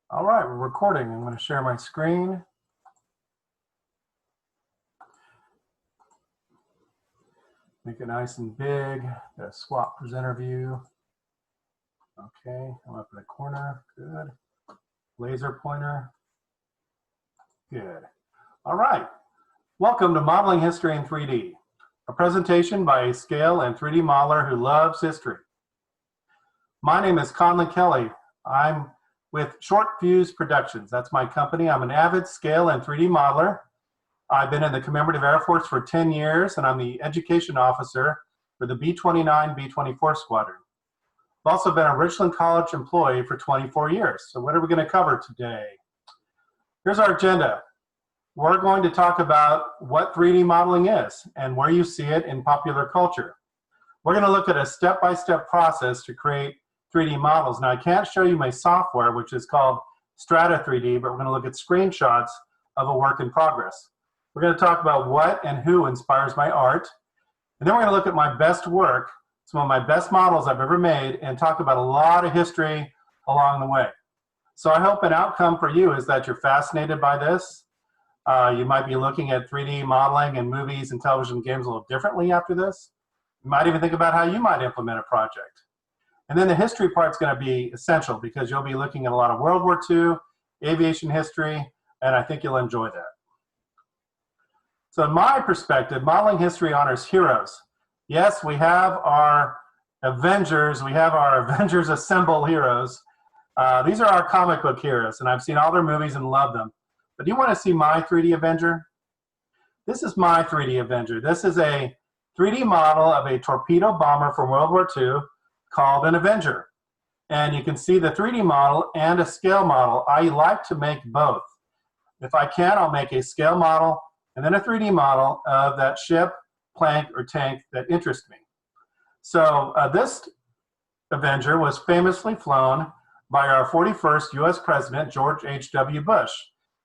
All right, we're recording. I'm going to share my screen. Make it nice and big. Got a swap presenter view. Okay, I'm up in the corner. Good. Laser pointer. Good. All right. Welcome to Modeling History in 3D, a presentation by a scale and 3D modeler who loves history. My name is Conley Kelly. I'm with Short Fuse Productions. That's my company. I'm an avid scale and 3D modeler. I've been in the Commemorative Air Force for 10 years, and I'm the education officer for the B-29, B-24 Squadron. I've also been a Richland College employee for 24 years. So what are we going to cover today? Here's our agenda. We're going to talk about what 3D modeling is and where you see it in popular culture. We're going to look at a step-by-step process to create 3D models. Now, I can't show you my software, which is called Strata 3D, but we're going to look at screenshots of a work in progress. We're going to talk about what and who inspires my art. And then we're going to look at my best work, some of my best models I've ever made, and talk about a lot of history along the way. So I hope an outcome for you is that you're fascinated by this. You might be looking at 3D modeling and movies and television games a little differently after this. You might even think about how you might implement a project. And then the history part's going to be essential because you'll be looking at a lot of World War II, aviation history, and I think you'll enjoy that. So in my perspective, modeling history honors heroes. Yes, we have our Avengers. We have our Avengers Assemble heroes. These are our comic book heroes, and I've seen all their movies and love them. But do you want to see my 3D Avenger? This is my 3D Avenger. This is a 3D model of a torpedo bomber from World War II called an Avenger. And you can see the 3D model and a scale model. I like to make both. If I can, I'll make a scale model and then a 3D model of that ship, plank, or tank that interests me. So this Avenger was famously flown by our 41st US President, George H.W. Bush,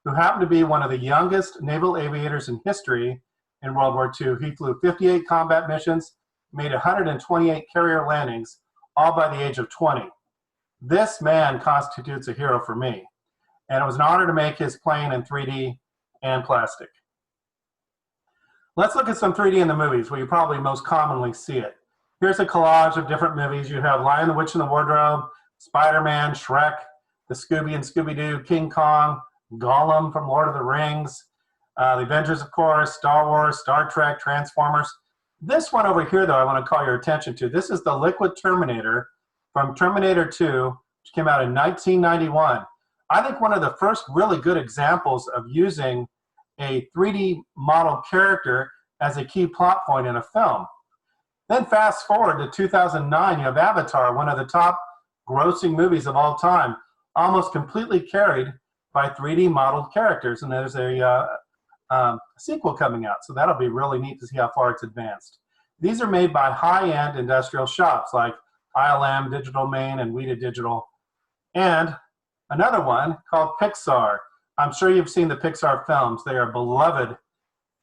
who happened to be one of the youngest naval aviators in history in World War II. He flew 58 combat missions, made 128 carrier landings, all by the age of 20. This man constitutes a hero for me, and it was an honor to make his plane in 3D and plastic. Let's look at some 3D in the movies where you probably most commonly see it. Here's a collage of different movies. You have Lion, the Witch, and the Wardrobe, Spider-Man, Shrek, the Scooby and Scooby-Doo, King Kong, Gollum from Lord of the Rings, the Avengers, of course, Star Wars, Star Trek, Transformers. This one over here, though, I want to call your attention to. This is the Liquid Terminator from Terminator 2, which came out in 1991. I think one of the first really good examples of using a 3D model character as a key plot point in a film. Then fast forward to 2009, you have Avatar, one of the top grossing movies of all time, almost completely carried by 3D modeled characters. And there's a sequel coming out, so that'll be really neat to see how far it's advanced. These are made by high-end industrial shops like ILM, Digital Main, and Weta Digital. And another one called Pixar. I'm sure you've seen the Pixar films. They are beloved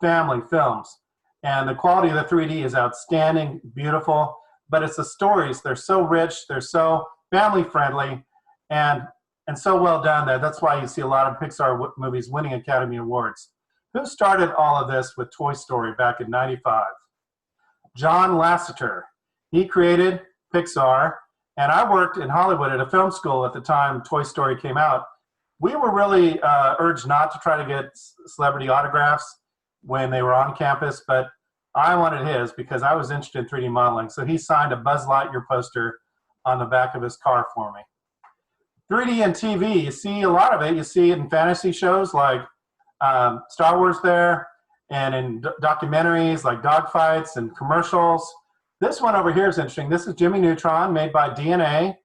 family films. And the quality of the 3D is outstanding, beautiful, but it's the stories. They're so rich, they're so family-friendly, and so well done there. That's why you see a lot of Pixar movies winning Academy Awards. Who started all of this with Toy Story back in '95? John Lasseter. He created Pixar, and I worked in Hollywood at a film school at the time Toy Story came out. We were really urged not to try to get celebrity autographs when they were on campus, but I wanted his because I was interested in 3D modeling. So he signed a Buzz Lightyear poster on the back of his car for me. 3D and TV, you see a lot of it. You see it in fantasy shows like Star Wars there, and in documentaries like dogfights and commercials. This one over here is interesting. This is Jimmy Neutron, made by DNA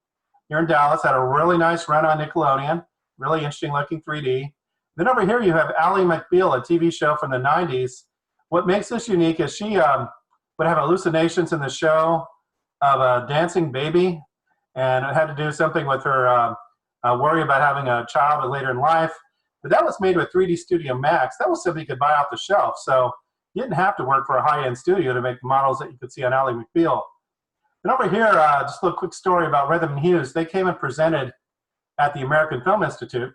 here in Dallas. Had a really nice run on Nickelodeon. Really interesting looking 3D. Then over here you have Ally McBeal, a TV show from the 90s. What makes this unique is she would have hallucinations in the show of a dancing baby, and it had to do something with her worry about having a child later in life. But that was made with 3D Studio Max. That was something you could buy off the shelf. So you didn't have to work for a high-end studio to make the models that you could see on Ally McBeal. And over here, just a little quick story about Rhythm and Hughes. They came and presented at the American Film Institute,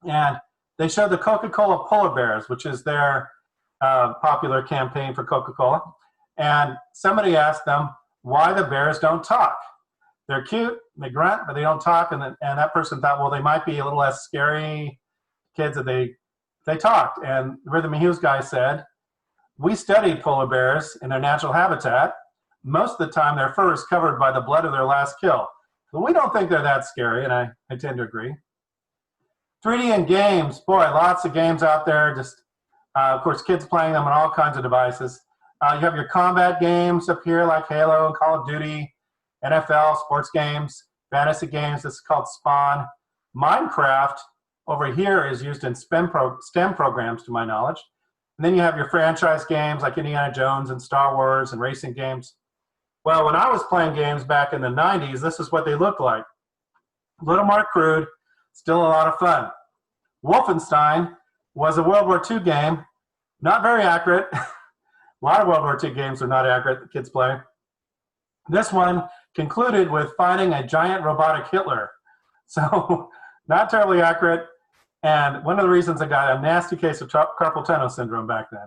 and they showed the Coca-Cola polar bears, which is their popular campaign for Coca-Cola. And somebody asked them why the bears don't talk. They're cute, they grunt, but they don't talk. And that person thought, well, they might be a little less scary kids if they talked. And the Rhythm and Hues guy said, we studied polar bears in their natural habitat. Most of the time, their fur is covered by the blood of their last kill. But we don't think they're that scary, and I tend to agree. 3D and games, boy, lots of games out there. Just, of course, kids playing them on all kinds of devices. You have your combat games up here like Halo and Call of Duty, NFL, sports games, fantasy games. This is called Spawn. Minecraft over here is used in STEM programs, to my knowledge. And then you have your franchise games like Indiana Jones and Star Wars and racing games. Well, when I was playing games back in the 90s, this is what they looked like. A little more crude, still a lot of fun. Wolfenstein was a World War II game, not very accurate. A lot of World War II games are not accurate that kids play. This one concluded with finding a giant robotic Hitler. So not terribly accurate. And one of the reasons I got a nasty case of carpal tunnel syndrome back then.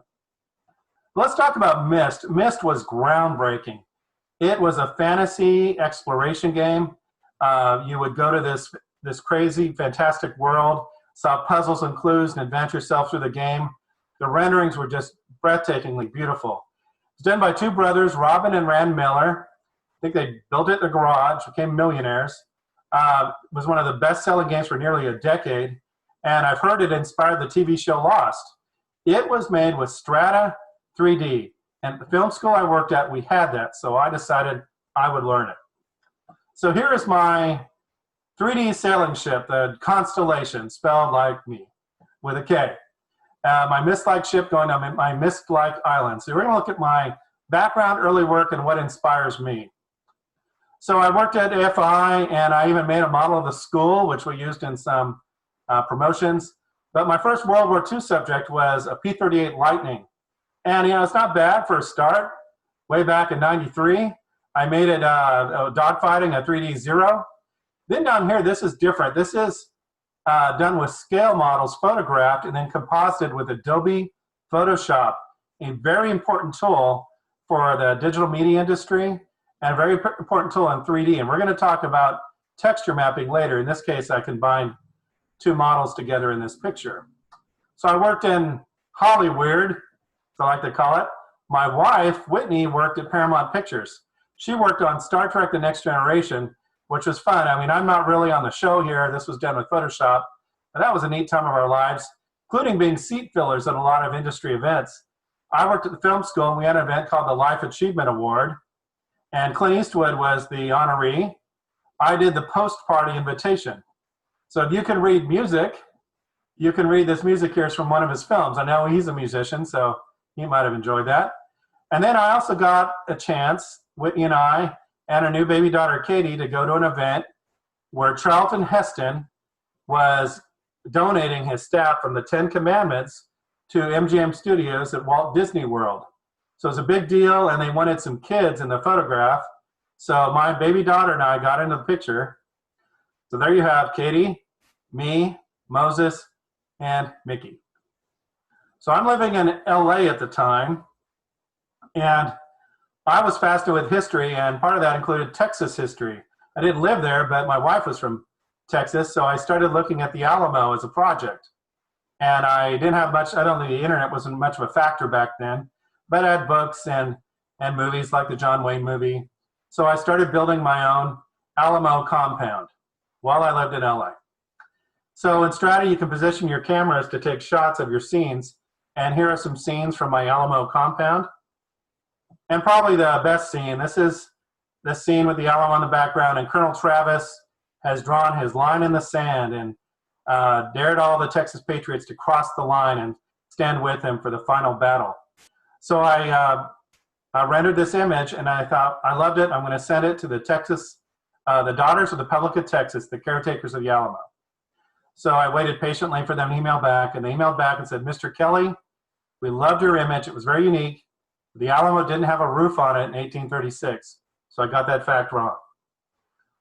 Let's talk about Myst. Myst was groundbreaking. It was a fantasy exploration game. You would go to this crazy, fantastic world, solve puzzles and clues, and advance yourself through the game. The renderings were just breathtakingly beautiful. It's done by two brothers, Robin and Rand Miller. I think they built it in their garage, became millionaires. It was one of the best-selling games for nearly a decade, and I've heard it inspired the TV show Lost. It was made with Strata 3D. And the film school I worked at, we had that, so I decided I would learn it. So here is my 3D sailing ship, the Constellation, spelled like me, with a K. My Myst-like ship going on my Myst-like island. So we're going to look at my background, early work, and what inspires me. So I worked at AFI, and I even made a model of the school, which we used in some promotions. But my first World War II subject was a P-38 Lightning. And, you know, it's not bad for a start. Way back in '93, I made it dogfighting, a 3D Zero. Then down here, this is different. This is done with scale models photographed and then composited with Adobe Photoshop, a very important tool for the digital media industry and a very important tool in 3D. And we're going to talk about texture mapping later. In this case, I combined two models together in this picture. So I worked in Hollywood, as I like to call it. My wife, Whitney, worked at Paramount Pictures. She worked on Star Trek: The Next Generation, which was fun. I mean, I'm not really on the show here. This was done with Photoshop. But that was a neat time of our lives, including being seat fillers at a lot of industry events. I worked at the film school, and we had an event called the Life Achievement Award. And Clint Eastwood was the honoree. I did the post-party invitation. So if you can read music, you can read this music here is from one of his films. I know he's a musician, so he might have enjoyed that. And then I also got a chance, Whitney and I, and our new baby daughter, Katie, to go to an event where Charlton Heston was donating his staff from the 10 Commandments to MGM Studios at Walt Disney World. So it was a big deal, and they wanted some kids in the photograph. So my baby daughter and I got into the picture. So there you have Katie, me, Moses, and Mickey. So I'm living in LA at the time, and I was fascinated with history, and part of that included Texas history. I didn't live there, but my wife was from Texas, so I started looking at the Alamo as a project. And I didn't have much, I don't think the internet wasn't much of a factor back then, but I had books and movies like the John Wayne movie. So I started building my own Alamo compound while I lived in LA. So in Strata, you can position your cameras to take shots of your scenes. And here are some scenes from my Alamo compound. And probably the best scene, this is the scene with the Alamo in the background, and Colonel Travis has drawn his line in the sand and dared all the Texas Patriots to cross the line and stand with him for the final battle. So I rendered this image, and I thought, I loved it. I'm going to send it to the Daughters of the Public of Texas, the caretakers of the Alamo. So I waited patiently for them to email back, and they emailed back and said, Mr. Kelly, we loved your image. It was very unique. The Alamo didn't have a roof on it in 1836, so I got that fact wrong.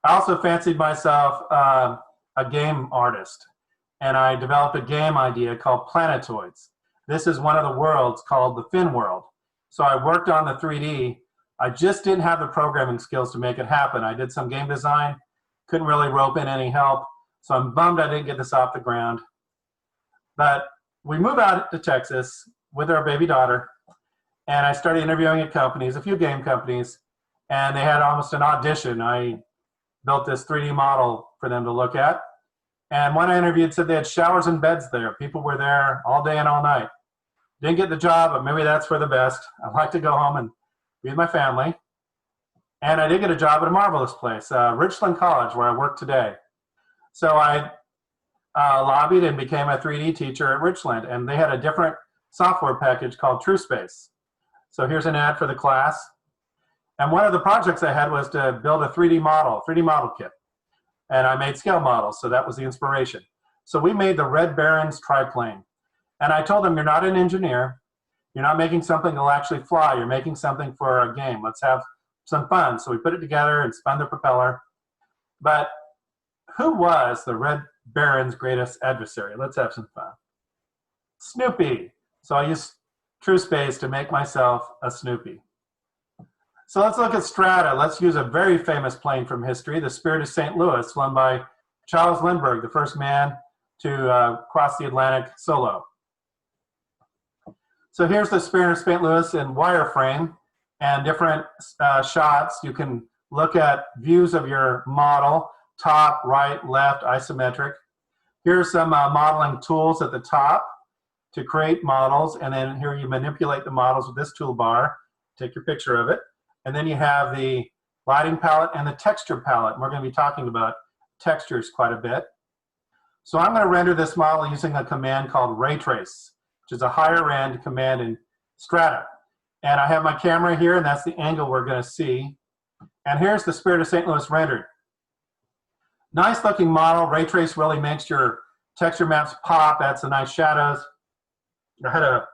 I also fancied myself a game artist, and I developed a game idea called Planetoids. This is one of the worlds called the Fin world. So I worked on the 3D. I just didn't have the programming skills to make it happen. I did some game design, couldn't really rope in any help, so I'm bummed I didn't get this off the ground. But we moved out to Texas with our baby daughter, and I started interviewing at companies, a few game companies, and they had almost an audition. I built this 3D model for them to look at. And when I interviewed, said they had showers and beds there. People were there all day and all night. Didn't get the job, but maybe that's for the best. I like to go home and be with my family. And I did get a job at a marvelous place, Richland College, where I work today. So I lobbied and became a 3D teacher at Richland, and they had a different software package called TrueSpace. So here's an ad for the class. And one of the projects I had was to build a 3D model kit. And I made scale models, so that was the inspiration. So we made the Red Baron's triplane. And I told them, you're not an engineer. You're not making something that'll actually fly. You're making something for a game. Let's have some fun. So we put it together and spun the propeller. But who was the Red Baron's greatest adversary? Let's have some fun. Snoopy. So I used TrueSpace to make myself a Snoopy. So let's look at Strata. Let's use a very famous plane from history, the Spirit of St. Louis, flown by Charles Lindbergh, the first man to cross the Atlantic solo. So here's the Spirit of St. Louis in wireframe and different shots. You can look at views of your model, top, right, left, isometric. Here's some modeling tools at the top to create models, and then here you manipulate the models with this toolbar. Take your picture of it. And then you have the lighting palette and the texture palette. And we're going to be talking about textures quite a bit. So I'm going to render this model using a command called ray trace, which is a higher end command in Strata. And I have my camera here, and that's the angle we're going to see. And here's the Spirit of St. Louis rendered. Nice looking model. Ray trace really makes your texture maps pop. Adds some nice shadows. I had a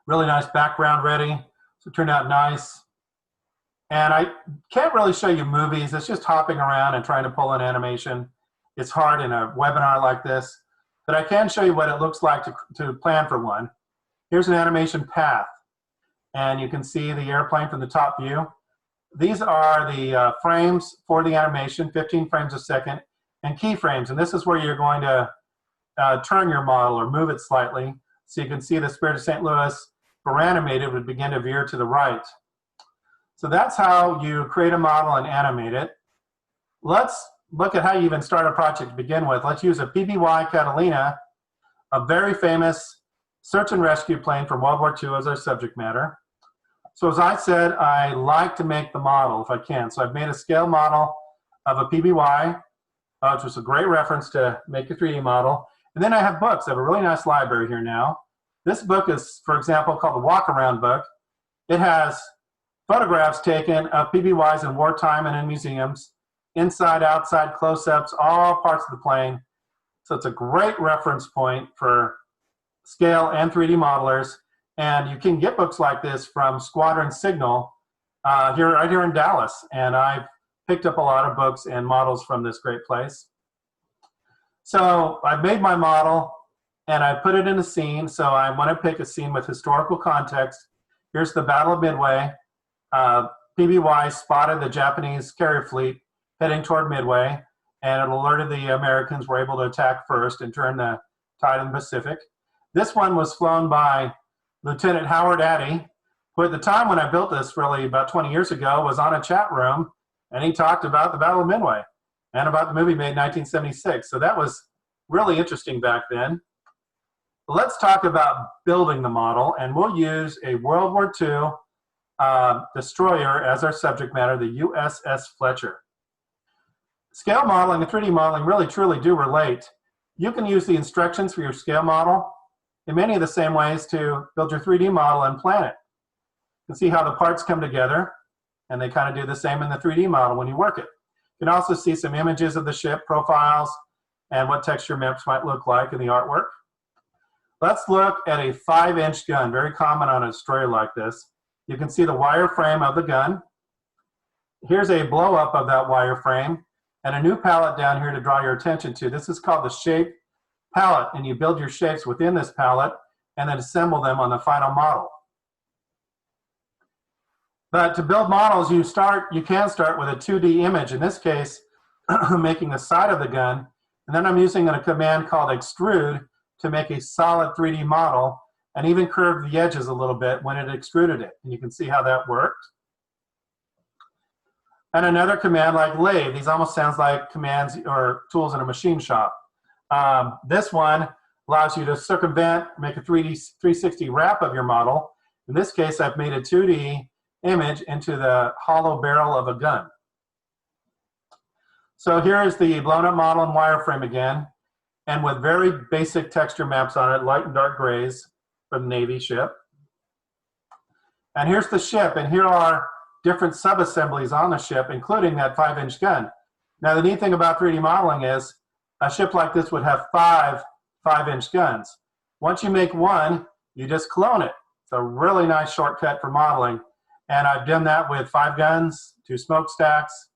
really nice background ready, so it turned out nice. And I can't really show you movies. It's just hopping around and trying to pull an animation. It's hard in a webinar like this. But I can show you what it looks like to plan for one. Here's an animation path. And you can see the airplane from the top view. These are the frames for the animation, 15 frames a second, and keyframes. And this is where you're going to turn your model or move it slightly. So you can see the Spirit of St. Louis, for animated, would begin to veer to the right. So that's how you create a model and animate it. Let's look at how you even start a project to begin with. Let's use a PBY Catalina, a very famous search and rescue plane from World War II as our subject matter. So as I said, I like to make the model if I can. So I've made a scale model of a PBY, which was a great reference to make a 3D model. And then I have books. I have a really nice library here now. This book is, for example, called the Walk Around book. It has photographs taken of PBYs in wartime and in museums, inside, outside, close-ups, all parts of the plane. So it's a great reference point for scale and 3D modelers. And you can get books like this from Squadron Signal right here in Dallas. And I've picked up a lot of books and models from this great place. So I've made my model and I put it in a scene. So I want to pick a scene with historical context. Here's the Battle of Midway. PBY spotted the Japanese carrier fleet heading toward Midway, and it alerted the Americans were able to attack first and turn the tide in the Pacific. This one was flown by Lieutenant Howard Addy, who at the time when I built this, really about 20 years ago, was on a chat room, and he talked about the Battle of Midway and about the movie made in 1976. So that was really interesting back then. Let's talk about building the model, and we'll use a World War II destroyer as our subject matter, the USS Fletcher. Scale modeling and 3D modeling really truly do relate. You can use the instructions for your scale model in many of the same ways to build your 3D model and plan it. You can see how the parts come together, and they kind of do the same in the 3D model when you work it. You can also see some images of the ship, profiles, and what texture maps might look like in the artwork. Let's look at a 5-inch gun, very common on a destroyer like this. You can see the wireframe of the gun. Here's a blow-up of that wireframe. and a new palette down here to draw your attention to. This is called the shape palette, and you build your shapes within this palette and then assemble them on the final model. But to build models, you can start with a 2D image. In this case, making the side of the gun, and then I'm using a command called extrude to make a solid 3D model, and even curved the edges a little bit when it extruded it. And you can see how that worked. And another command like lathe. These almost sounds like commands or tools in a machine shop. This one allows you to circumvent, make a 360 wrap of your model. In this case, I've made a 2D image into the hollow barrel of a gun. So here is the blown up model in wireframe again, and with very basic texture maps on it, light and dark grays for the Navy ship. And here's the ship, and here are different sub-assemblies on the ship, including that 5-inch gun. Now the neat thing about 3D modeling is a ship like this would have 5-inch guns. Once you make one, you just clone it. It's a really nice shortcut for modeling. And I've done that with 5 guns, 2 smokestacks,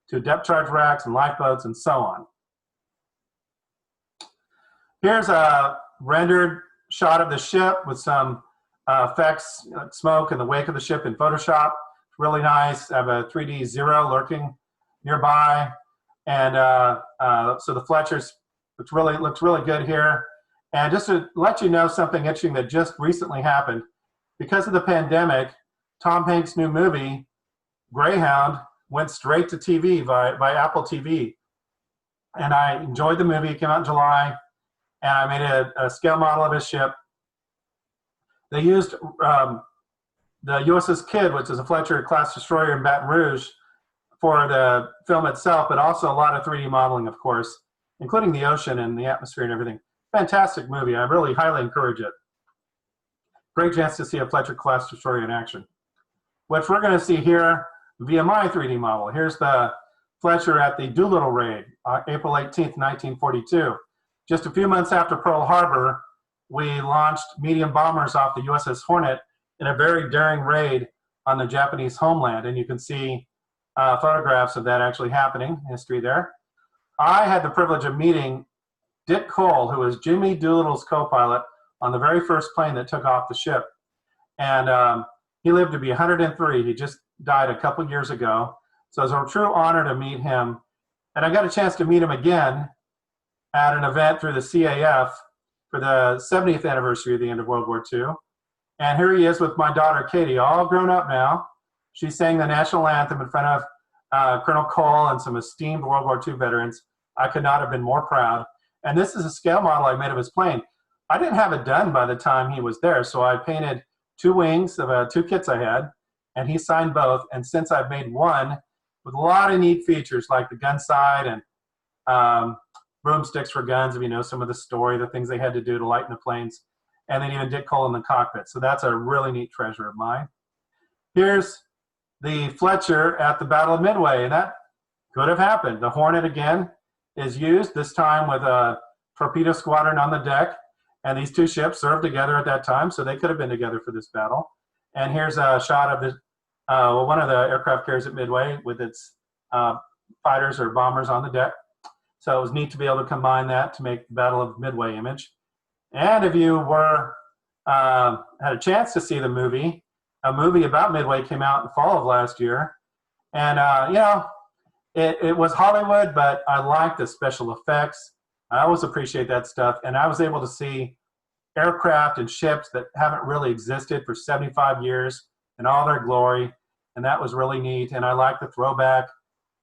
2 depth charge racks and lifeboats, and so on. Here's a rendered shot of the ship with some effects, like smoke in the wake of the ship in Photoshop. Really nice. I have a 3D Zero lurking nearby, and so the Fletchers looks really good here. And just to let you know something interesting that just recently happened, because of the pandemic, Tom Hanks' new movie Greyhound went straight to TV by Apple TV, and I enjoyed the movie. It came out in July, and I made a scale model of his ship. They used the USS Kidd, which is a Fletcher-class destroyer in Baton Rouge, for the film itself, but also a lot of 3D modeling, of course, including the ocean and the atmosphere and everything. Fantastic movie. I really highly encourage it. Great chance to see a Fletcher-class destroyer in action, which we're going to see here via my 3D model. Here's the Fletcher at the Doolittle raid, April 18th, 1942. Just a few months after Pearl Harbor, we launched medium bombers off the USS Hornet in a very daring raid on the Japanese homeland. And you can see photographs of that actually happening, history there. I had the privilege of meeting Dick Cole, who was Jimmy Doolittle's co-pilot on the very first plane that took off the ship. And he lived to be 103. He just died a couple years ago. So it was a true honor to meet him. And I got a chance to meet him again at an event through the CAF for the 70th anniversary of the end of World War II. And here he is with my daughter, Katie, all grown up now. She sang the national anthem in front of Colonel Cole and some esteemed World War II veterans. I could not have been more proud. And this is a scale model I made of his plane. I didn't have it done by the time he was there, so I painted 2 wings of 2 kits I had, and he signed both. And since I've made one with a lot of neat features like the gun side and broomsticks for guns, if you know some of the story, the things they had to do to lighten the planes, and then even Dick Cole in the cockpit. So that's a really neat treasure of mine. Here's the Fletcher at the Battle of Midway, and that could have happened. The Hornet again is used, this time with a torpedo squadron on the deck, and these 2 ships served together at that time, so they could have been together for this battle. And here's a shot of the one of the aircraft carriers at Midway with its fighters or bombers on the deck. So it was neat to be able to combine that to make the Battle of Midway image. And if you had a chance to see the movie, a movie about Midway came out in the fall of last year. And, you know, it was Hollywood, but I liked the special effects. I always appreciate that stuff. And I was able to see aircraft and ships that haven't really existed for 75 years in all their glory. And that was really neat. And I like the throwback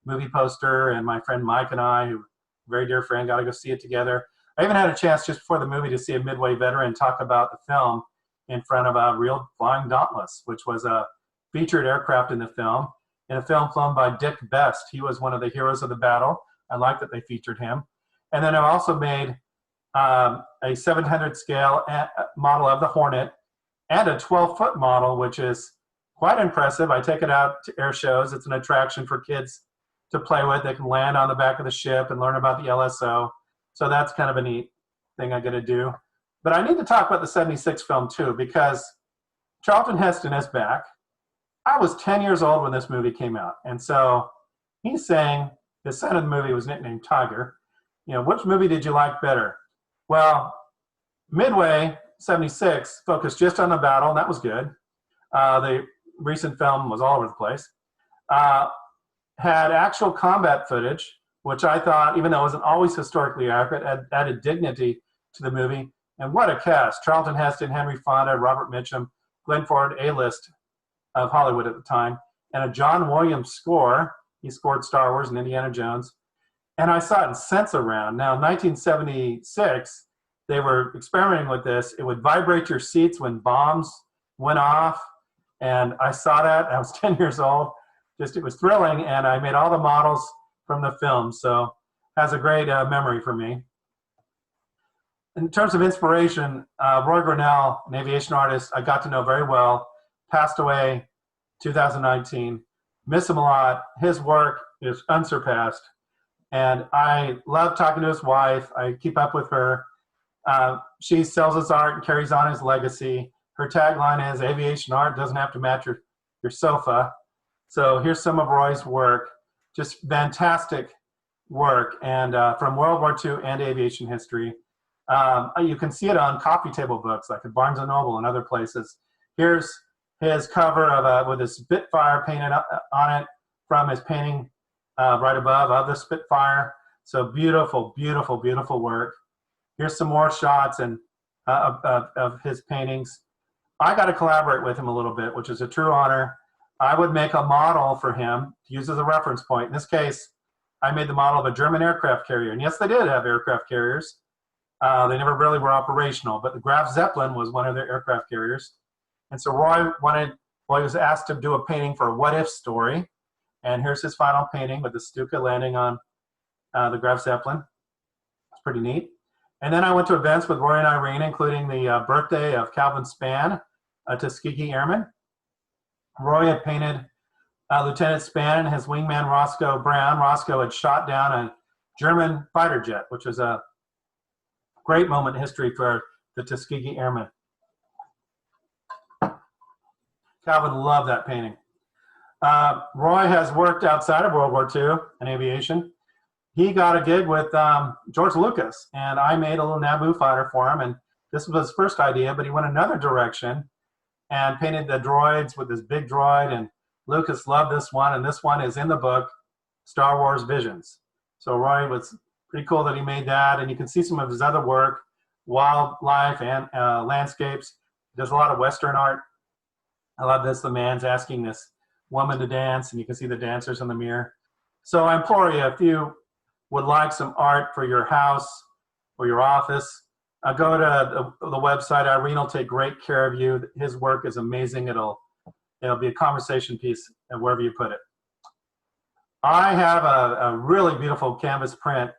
movie poster. And my friend Mike and I, who very dear friend, got to go see it together. I even had a chance just before the movie to see a Midway veteran talk about the film in front of a real flying Dauntless, which was a featured aircraft in the film, in a film flown by Dick Best. He was one of the heroes of the battle. I like that they featured him. And then I also made a 700 scale model of the Hornet and a 12-foot model, which is quite impressive. I take it out to air shows. It's an attraction for kids to play with. They can land on the back of the ship and learn about the LSO. So that's kind of a neat thing I got to do. But I need to talk about the 76 film too, because Charlton Heston is back. I was 10 years old when this movie came out. And so he's saying, his son in the movie was nicknamed Tiger. You know, which movie did you like better? Well, Midway, 76, focused just on the battle, and that was good. The recent film was all over the place. Had actual combat footage, which I thought, even though it wasn't always historically accurate, added dignity to the movie. And what a cast. Charlton Heston, Henry Fonda, Robert Mitchum, Glenn Ford, A-list of Hollywood at the time, and a John Williams score. He scored Star Wars and Indiana Jones. And I saw it in Sensorama. Now, in 1976, they were experimenting with this. It would vibrate your seats when bombs went off. And I saw that. I was 10 years old. Just, it was thrilling. And I made all the models from the film. So has a great memory for me. In terms of inspiration, Roy Grinnell, an aviation artist I got to know very well, passed away 2019. Miss him a lot. His work is unsurpassed. And I love talking to his wife. I keep up with her. She sells his art and carries on his legacy. Her tagline is, aviation art doesn't have to match your sofa. So here's some of Roy's work. Just fantastic work, and from World War II and aviation history. You can see it on coffee table books, like at Barnes & Noble and other places. Here's his cover of with a Spitfire painted on it from his painting right above of the Spitfire. So beautiful, beautiful, beautiful work. Here's some more shots and of his paintings. I got to collaborate with him a little bit, which is a true honor. I would make a model for him to use as a reference point. In this case, I made the model of a German aircraft carrier. And yes, they did have aircraft carriers. They never really were operational, but the Graf Zeppelin was one of their aircraft carriers. And so Roy was asked to do a painting for a what if story. And here's his final painting with the Stuka landing on the Graf Zeppelin. It's pretty neat. And then I went to events with Roy and Irene, including the birthday of Calvin Spann, a Tuskegee Airman. Roy had painted Lieutenant Spann and his wingman Roscoe Brown. Roscoe had shot down a German fighter jet, which was a great moment in history for the Tuskegee Airmen. Calvin loved that painting. Roy has worked outside of World War II in aviation. He got a gig with George Lucas, and I made a little Naboo fighter for him, and this was his first idea, but he went another direction and painted the droids with this big droid, and Lucas loved this one, and this one is in the book, Star Wars Visions. So Roy was pretty cool that he made that, and you can see some of his other work, wildlife and landscapes. He does a lot of Western art. I love this, the man's asking this woman to dance, and you can see the dancers in the mirror. So I implore you, if you would like some art for your house or your office, go to the website. Irene will take great care of you. His work is amazing. It'll be a conversation piece wherever you put it. I have a really beautiful canvas print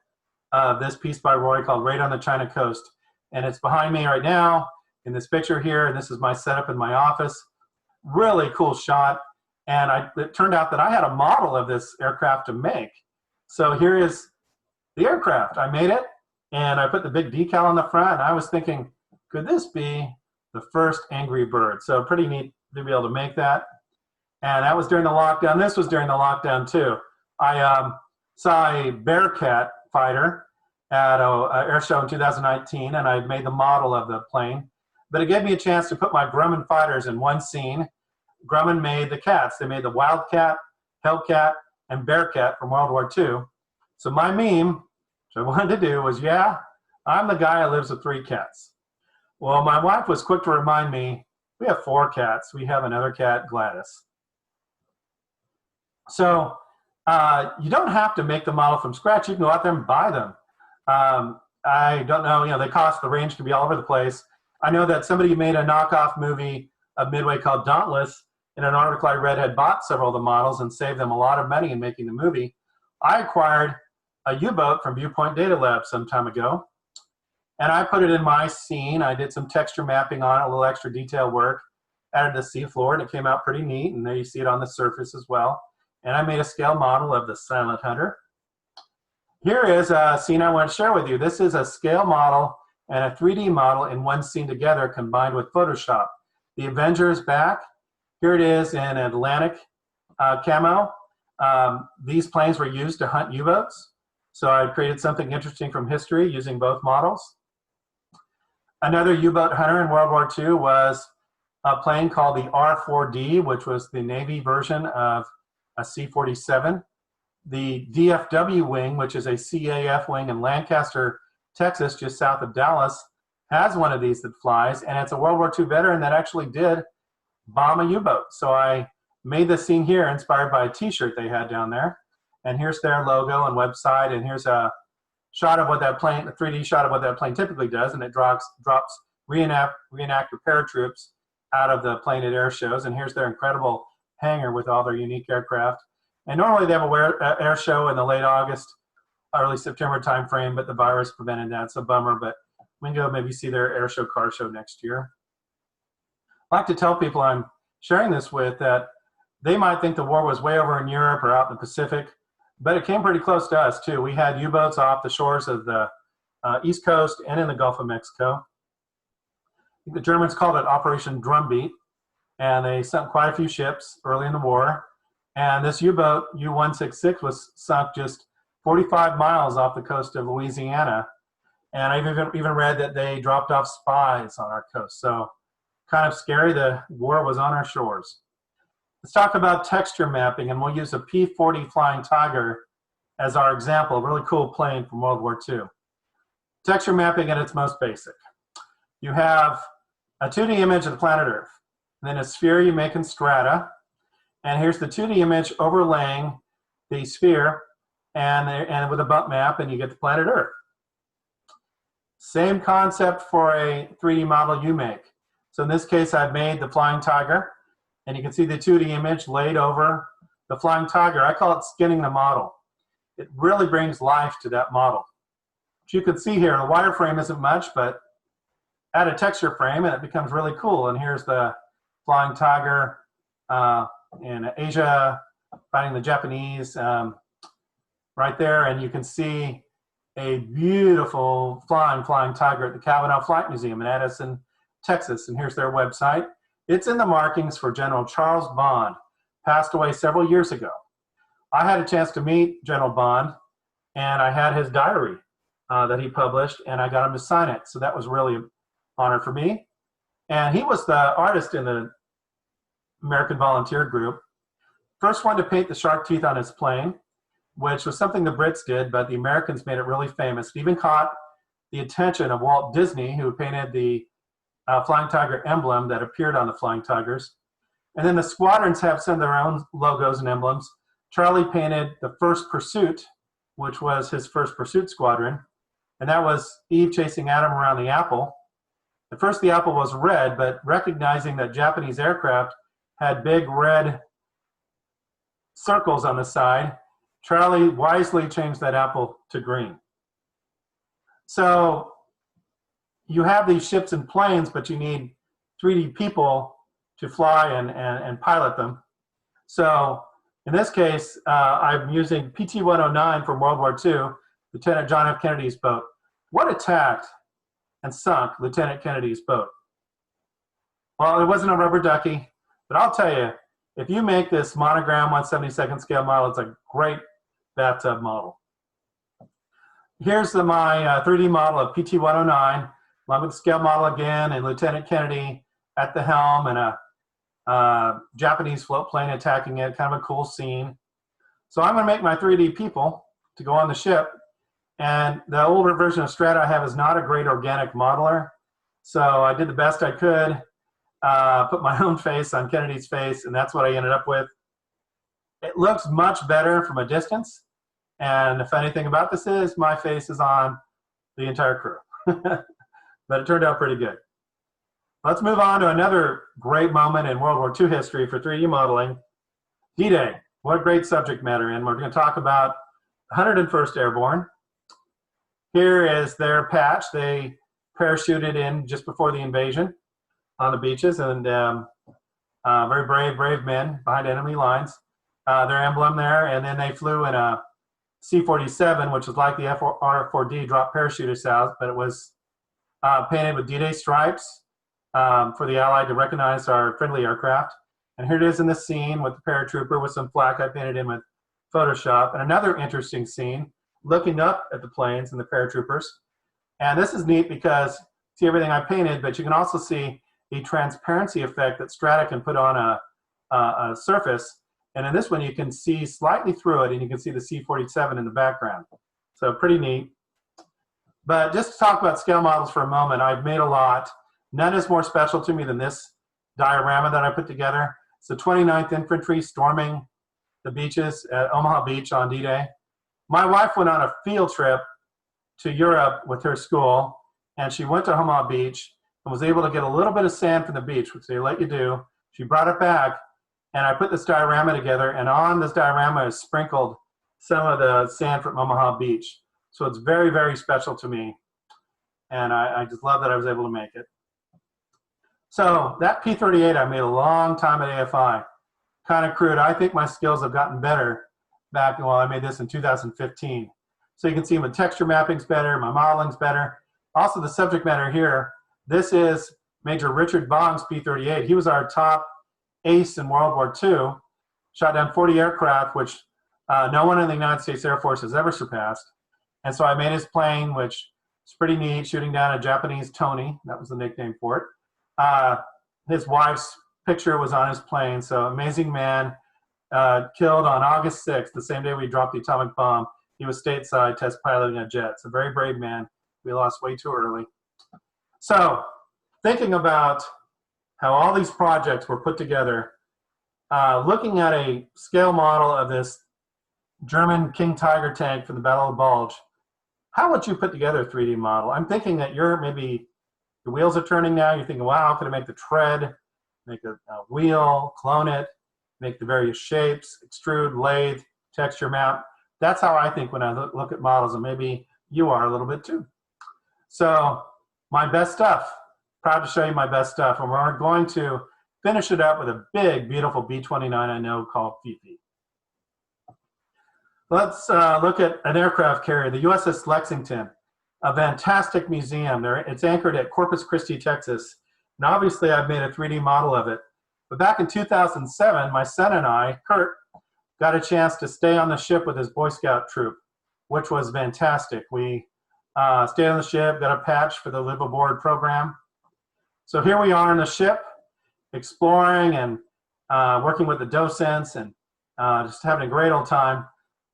of this piece by Roy called Raid on the China Coast. And it's behind me right now in this picture here. And this is my setup in my office. Really cool shot. And it turned out that I had a model of this aircraft to make. So here is the aircraft. I made it, and I put the big decal on the front. And I was thinking, could this be the first Angry Bird? So pretty neat to be able to make that. And that was during the lockdown. This was during the lockdown, too. I saw a Bearcat fighter at an air show in 2019, and I made the model of the plane. But it gave me a chance to put my Grumman fighters in one scene. Grumman made the cats. They made the Wildcat, Hellcat, and Bearcat from World War II. So my meme, which I wanted to do, was, yeah, I'm the guy who lives with 3 cats. Well, my wife was quick to remind me, we have 4 cats. We have another cat, Gladys. So you don't have to make the model from scratch. You can go out there and buy them. I don't know, they cost, the range can be all over the place. I know that somebody made a knockoff movie of Midway called Dauntless. In an article I read, had bought several of the models and saved them a lot of money in making the movie. I acquired a U-boat from Viewpoint Data Lab some time ago, and I put it in my scene. I did some texture mapping on it, a little extra detail work, added the seafloor, and it came out pretty neat, and there you see it on the surface as well. And I made a scale model of the Silent Hunter. Here is a scene I want to share with you. This is a scale model and a 3D model in one scene together combined with Photoshop. The Avenger is back. Here it is in Atlantic camo. These planes were used to hunt U-boats. So I created something interesting from history using both models. Another U-boat hunter in World War II was a plane called the R-4D, which was the Navy version of a C-47. The DFW wing, which is a CAF wing in Lancaster, Texas, just south of Dallas, has one of these that flies, and it's a World War II veteran that actually did bomb a U-boat. So I made this scene here inspired by a t-shirt they had down there. And here's their logo and website, and here's a shot of what that plane, a 3D shot of what that plane typically does, and it drops reenactor paratroops out of the plane at air shows. And here's their incredible hangar with all their unique aircraft. And normally they have a air show in the late August, early September timeframe, but the virus prevented that. It's a bummer, but we can go maybe see their air show car show next year. I like to tell people I'm sharing this with that they might think the war was way over in Europe or out in the Pacific, but it came pretty close to us too. We had U-boats off the shores of the East Coast and in the Gulf of Mexico. The Germans called it Operation Drumbeat, and they sunk quite a few ships early in the war. And this U-boat, U-166, was sunk just 45 miles off the coast of Louisiana. And I've even read that they dropped off spies on our coast. So kind of scary, the war was on our shores. Let's talk about texture mapping, and we'll use a P-40 Flying Tiger as our example, a really cool plane from World War II. Texture mapping at its most basic. You have a 2D image of the planet Earth, and then a sphere you make in strata, and here's the 2D image overlaying the sphere and with a bump map, and you get the planet Earth. Same concept for a 3D model you make. So in this case, I've made the Flying Tiger, and you can see the 2D image laid over the Flying Tiger. I call it skinning the model. It really brings life to that model. But you can see here, the wireframe isn't much, but add a texture frame and it becomes really cool. And here's the Flying Tiger in Asia fighting the Japanese right there. And you can see a beautiful flying tiger at the Kavanaugh Flight Museum in Addison, Texas. And here's their website. It's in the markings for General Charles Bond, passed away several years ago. I had a chance to meet General Bond, and I had his diary that he published, and I got him to sign it. So that was really an honor for me. And he was the artist in the American Volunteer Group. First one to paint the shark teeth on his plane, which was something the Brits did, but the Americans made it really famous. It even caught the attention of Walt Disney, who painted the Flying Tiger emblem that appeared on the Flying Tigers. And then the squadrons have some of their own logos and emblems. Charlie painted the First Pursuit, which was his First Pursuit squadron, and that was Eve chasing Adam around the apple. At first the apple was red, but recognizing that Japanese aircraft had big red circles on the side, Charlie wisely changed that apple to green. So you have these ships and planes, but you need 3D people to fly and pilot them. So in this case, I'm using PT-109 from World War II, Lieutenant John F. Kennedy's boat. What attacked and sunk Lieutenant Kennedy's boat? Well, it wasn't a rubber ducky, but I'll tell you, if you make this monogram 1/72 scale model, it's a great bathtub model. Here's my 3D model of PT-109, along with the scale model again, and Lieutenant Kennedy at the helm, and a Japanese float plane attacking it, kind of a cool scene. So I'm going to make my 3D people to go on the ship, and the older version of Strata I have is not a great organic modeler, so I did the best I could, put my own face on Kennedy's face, and that's what I ended up with. It looks much better from a distance, and the funny thing about this is my face is on the entire crew. But it turned out pretty good. Let's move on to another great moment in World War II history for 3D modeling. D-Day, what a great subject matter, and we're going to talk about 101st Airborne. Here is their patch. They parachuted in just before the invasion on the beaches, and very brave men behind enemy lines. Their emblem there, and then they flew in a C-47, which was like the R-4D drop parachute south, but it was painted with D-Day stripes for the Allied to recognize our friendly aircraft. And here it is in the scene with the paratrooper with some flak I painted in with Photoshop. And another interesting scene, looking up at the planes and the paratroopers. And this is neat because see everything I painted, but you can also see the transparency effect that Strata can put on a surface. And in this one, you can see slightly through it, and you can see the C-47 in the background. So pretty neat. But just to talk about scale models for a moment, I've made a lot. None is more special to me than this diorama that I put together. It's the 29th Infantry storming the beaches at Omaha Beach on D-Day. My wife went on a field trip to Europe with her school, and she went to Omaha Beach and was able to get a little bit of sand from the beach, which they let you do. She brought it back, and I put this diorama together, and on this diorama is sprinkled some of the sand from Omaha Beach. So it's very, very special to me, and I just love that I was able to make it. So that P-38 I made a long time at AFI. Kind of crude. I think my skills have gotten better back, well, I made this in 2015. So you can see my texture mapping's better, my modeling's better. Also the subject matter here, this is Major Richard Bong's P-38. He was our top ace in World War II, shot down 40 aircraft, which no one in the United States Air Force has ever surpassed. And so I made his plane, which is pretty neat, shooting down a Japanese Tony. That was the nickname for it. His wife's picture was on his plane. So amazing man, killed on August 6th, the same day we dropped the atomic bomb. He was stateside test piloting a jet. It's a very brave man. We lost way too early. So thinking about how all these projects were put together, looking at a scale model of this German King Tiger tank from the Battle of the Bulge, how would you put together a 3D model? I'm thinking that maybe your wheels are turning now. You're thinking, wow, how could I make the tread, make a wheel, clone it, make the various shapes, extrude, lathe, texture map. That's how I think when I look at models, and maybe you are a little bit too. So my best stuff, proud to show you my best stuff, and we're going to finish it up with a big, beautiful B-29 I know called Fifi. Let's look at an aircraft carrier, the USS Lexington, a fantastic museum. It's anchored at Corpus Christi, Texas. And obviously, I've made a 3D model of it. But back in 2007, my son and I, Kurt, got a chance to stay on the ship with his Boy Scout troop, which was fantastic. We stayed on the ship, got a patch for the Live Aboard program. So here we are on the ship, exploring and working with the docents and just having a great old time.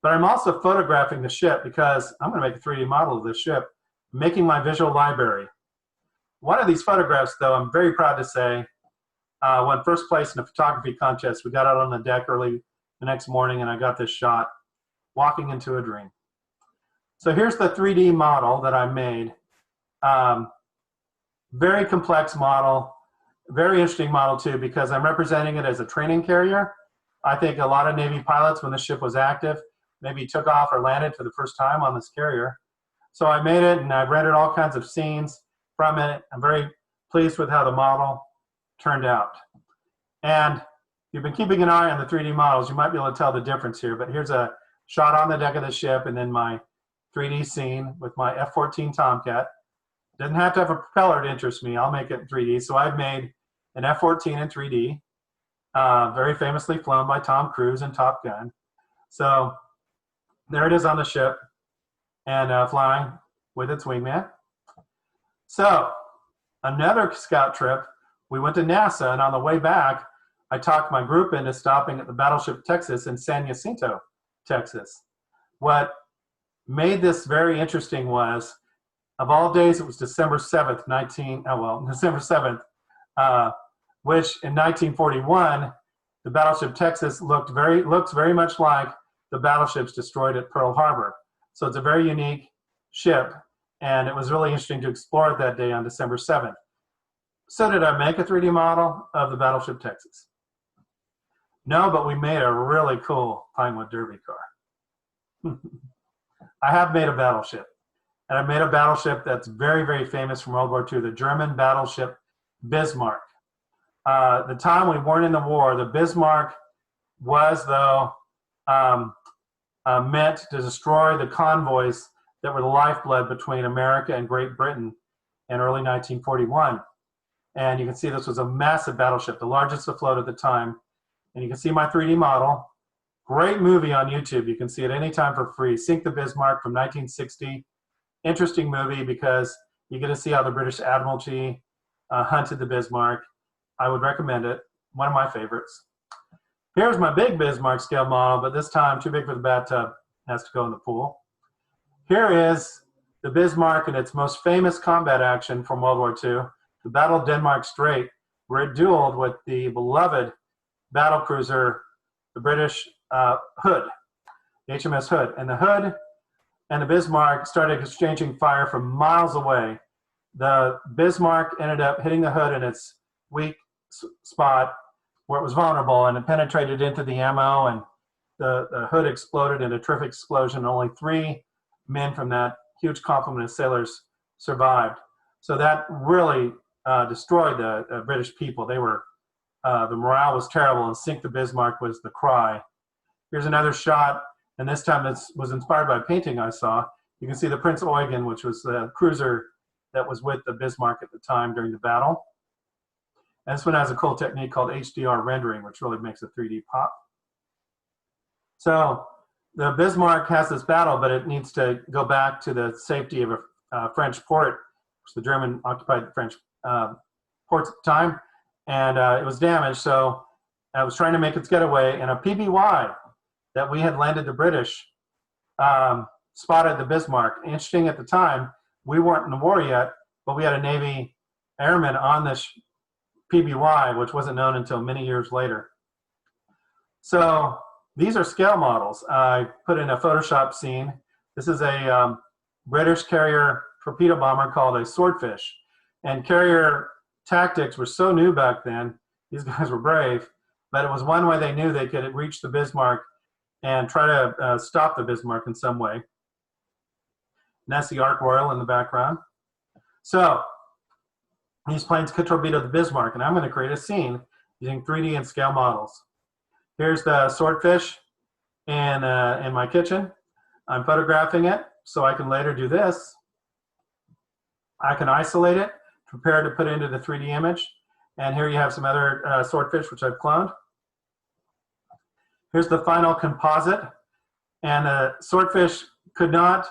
But I'm also photographing the ship because I'm going to make a 3D model of this ship, making my visual library. One of these photographs, though, I'm very proud to say, won first place in a photography contest. We got out on the deck early the next morning, and I got this shot, walking into a dream. So here's the 3D model that I made. Very complex model, very interesting model, too, because I'm representing it as a training carrier. I think a lot of Navy pilots, when the ship was active, maybe took off or landed for the first time on this carrier. So I made it, and I've rendered all kinds of scenes from it. I'm very pleased with how the model turned out. And if you've been keeping an eye on the 3D models, you might be able to tell the difference here. But here's a shot on the deck of the ship, and then my 3D scene with my F-14 Tomcat. Doesn't have to have a propeller to interest me. I'll make it in 3D. So I've made an F-14 in 3D, very famously flown by Tom Cruise in Top Gun. So there it is on the ship and flying with its wingman. So another scout trip, we went to NASA, and on the way back, I talked my group into stopping at the Battleship Texas in San Jacinto, Texas. What made this very interesting was, of all days, it was December 7th, December 7th, which in 1941, the Battleship Texas looks very much like the battleships destroyed at Pearl Harbor. So it's a very unique ship, and it was really interesting to explore it that day on December 7th. So did I make a 3D model of the Battleship Texas? No, but we made a really cool Pinewood Derby car. I have made a battleship, and I made a battleship that's very, very famous from World War II, the German battleship Bismarck. At the time we weren't in the war, the Bismarck was, though, meant to destroy the convoys that were the lifeblood between America and Great Britain in early 1941. And you can see this was a massive battleship, the largest afloat at the time. And you can see my 3D model, Great movie on YouTube. You can see it anytime for free. Sink the Bismarck from 1960. Interesting movie because you get to see how the British Admiralty hunted the Bismarck. I would recommend it. One of my favorites. Here's my big Bismarck scale model, but this time too big for the bathtub. Has to go in the pool. Here is the Bismarck in its most famous combat action from World War II, the Battle of Denmark Strait, where it dueled with the beloved battle cruiser, the British Hood, the HMS Hood. And the Hood and the Bismarck started exchanging fire from miles away. The Bismarck ended up hitting the Hood in its weak spot where it was vulnerable, and it penetrated into the ammo, and the Hood exploded in a terrific explosion. Only 3 men from that huge complement of sailors survived. So that really destroyed the British people. They were, the morale was terrible, and sink the Bismarck was the cry. Here's another shot, and this time it was inspired by a painting I saw. You can see the Prince Eugen, which was the cruiser that was with the Bismarck at the time during the battle. And this one has a cool technique called HDR rendering, which really makes a 3D pop. So the Bismarck has this battle, but it needs to go back to the safety of a French port, which the German occupied the French ports at the time, and it was damaged. So I was trying to make its getaway, and a PBY that we had landed the British spotted the Bismarck. Interesting at the time, we weren't in the war yet, but we had a Navy airman on this PBY, which wasn't known until many years later. So these are scale models. I put in a Photoshop scene. This is a British carrier torpedo bomber called a Swordfish. And carrier tactics were so new back then. These guys were brave, but it was one way they knew they could reach the Bismarck and try to stop the Bismarck in some way. And that's the Ark Royal in the background. So these planes could torpedo the Bismarck, and I'm going to create a scene using 3D and scale models. Here's the Swordfish in my kitchen. I'm photographing it so I can later do this. I can isolate it, prepare to put it into the 3D image. And here you have some other Swordfish, which I've cloned. Here's the final composite. And the Swordfish could not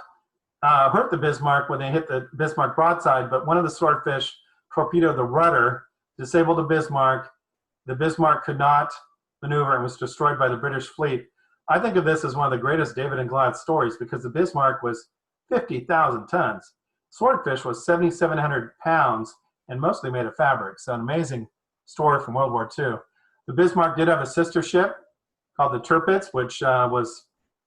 hurt the Bismarck when they hit the Bismarck broadside, but one of the Swordfish torpedoed the rudder, disabled the Bismarck. The Bismarck could not maneuver and was destroyed by the British fleet. I think of this as one of the greatest David and Goliath stories because the Bismarck was 50,000 tons. Swordfish was 7,700 pounds and mostly made of fabric. So an amazing story from World War II. The Bismarck did have a sister ship called the Tirpitz, which was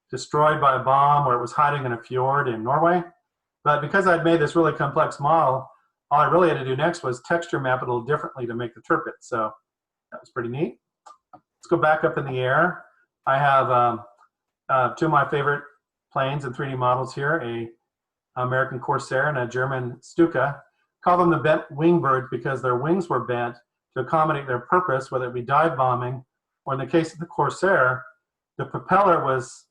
destroyed by a bomb where it was hiding in a fjord in Norway. But because I'd made this really complex model, all I really had to do next was texture map it a little differently to make the Tirpitz. So that was pretty neat. Let's go back up in the air. I have 2 of my favorite planes and 3D models here, a American Corsair and a German Stuka. Call them the bent wing birds because their wings were bent to accommodate their purpose, whether it be dive bombing, or in the case of the Corsair, the propeller was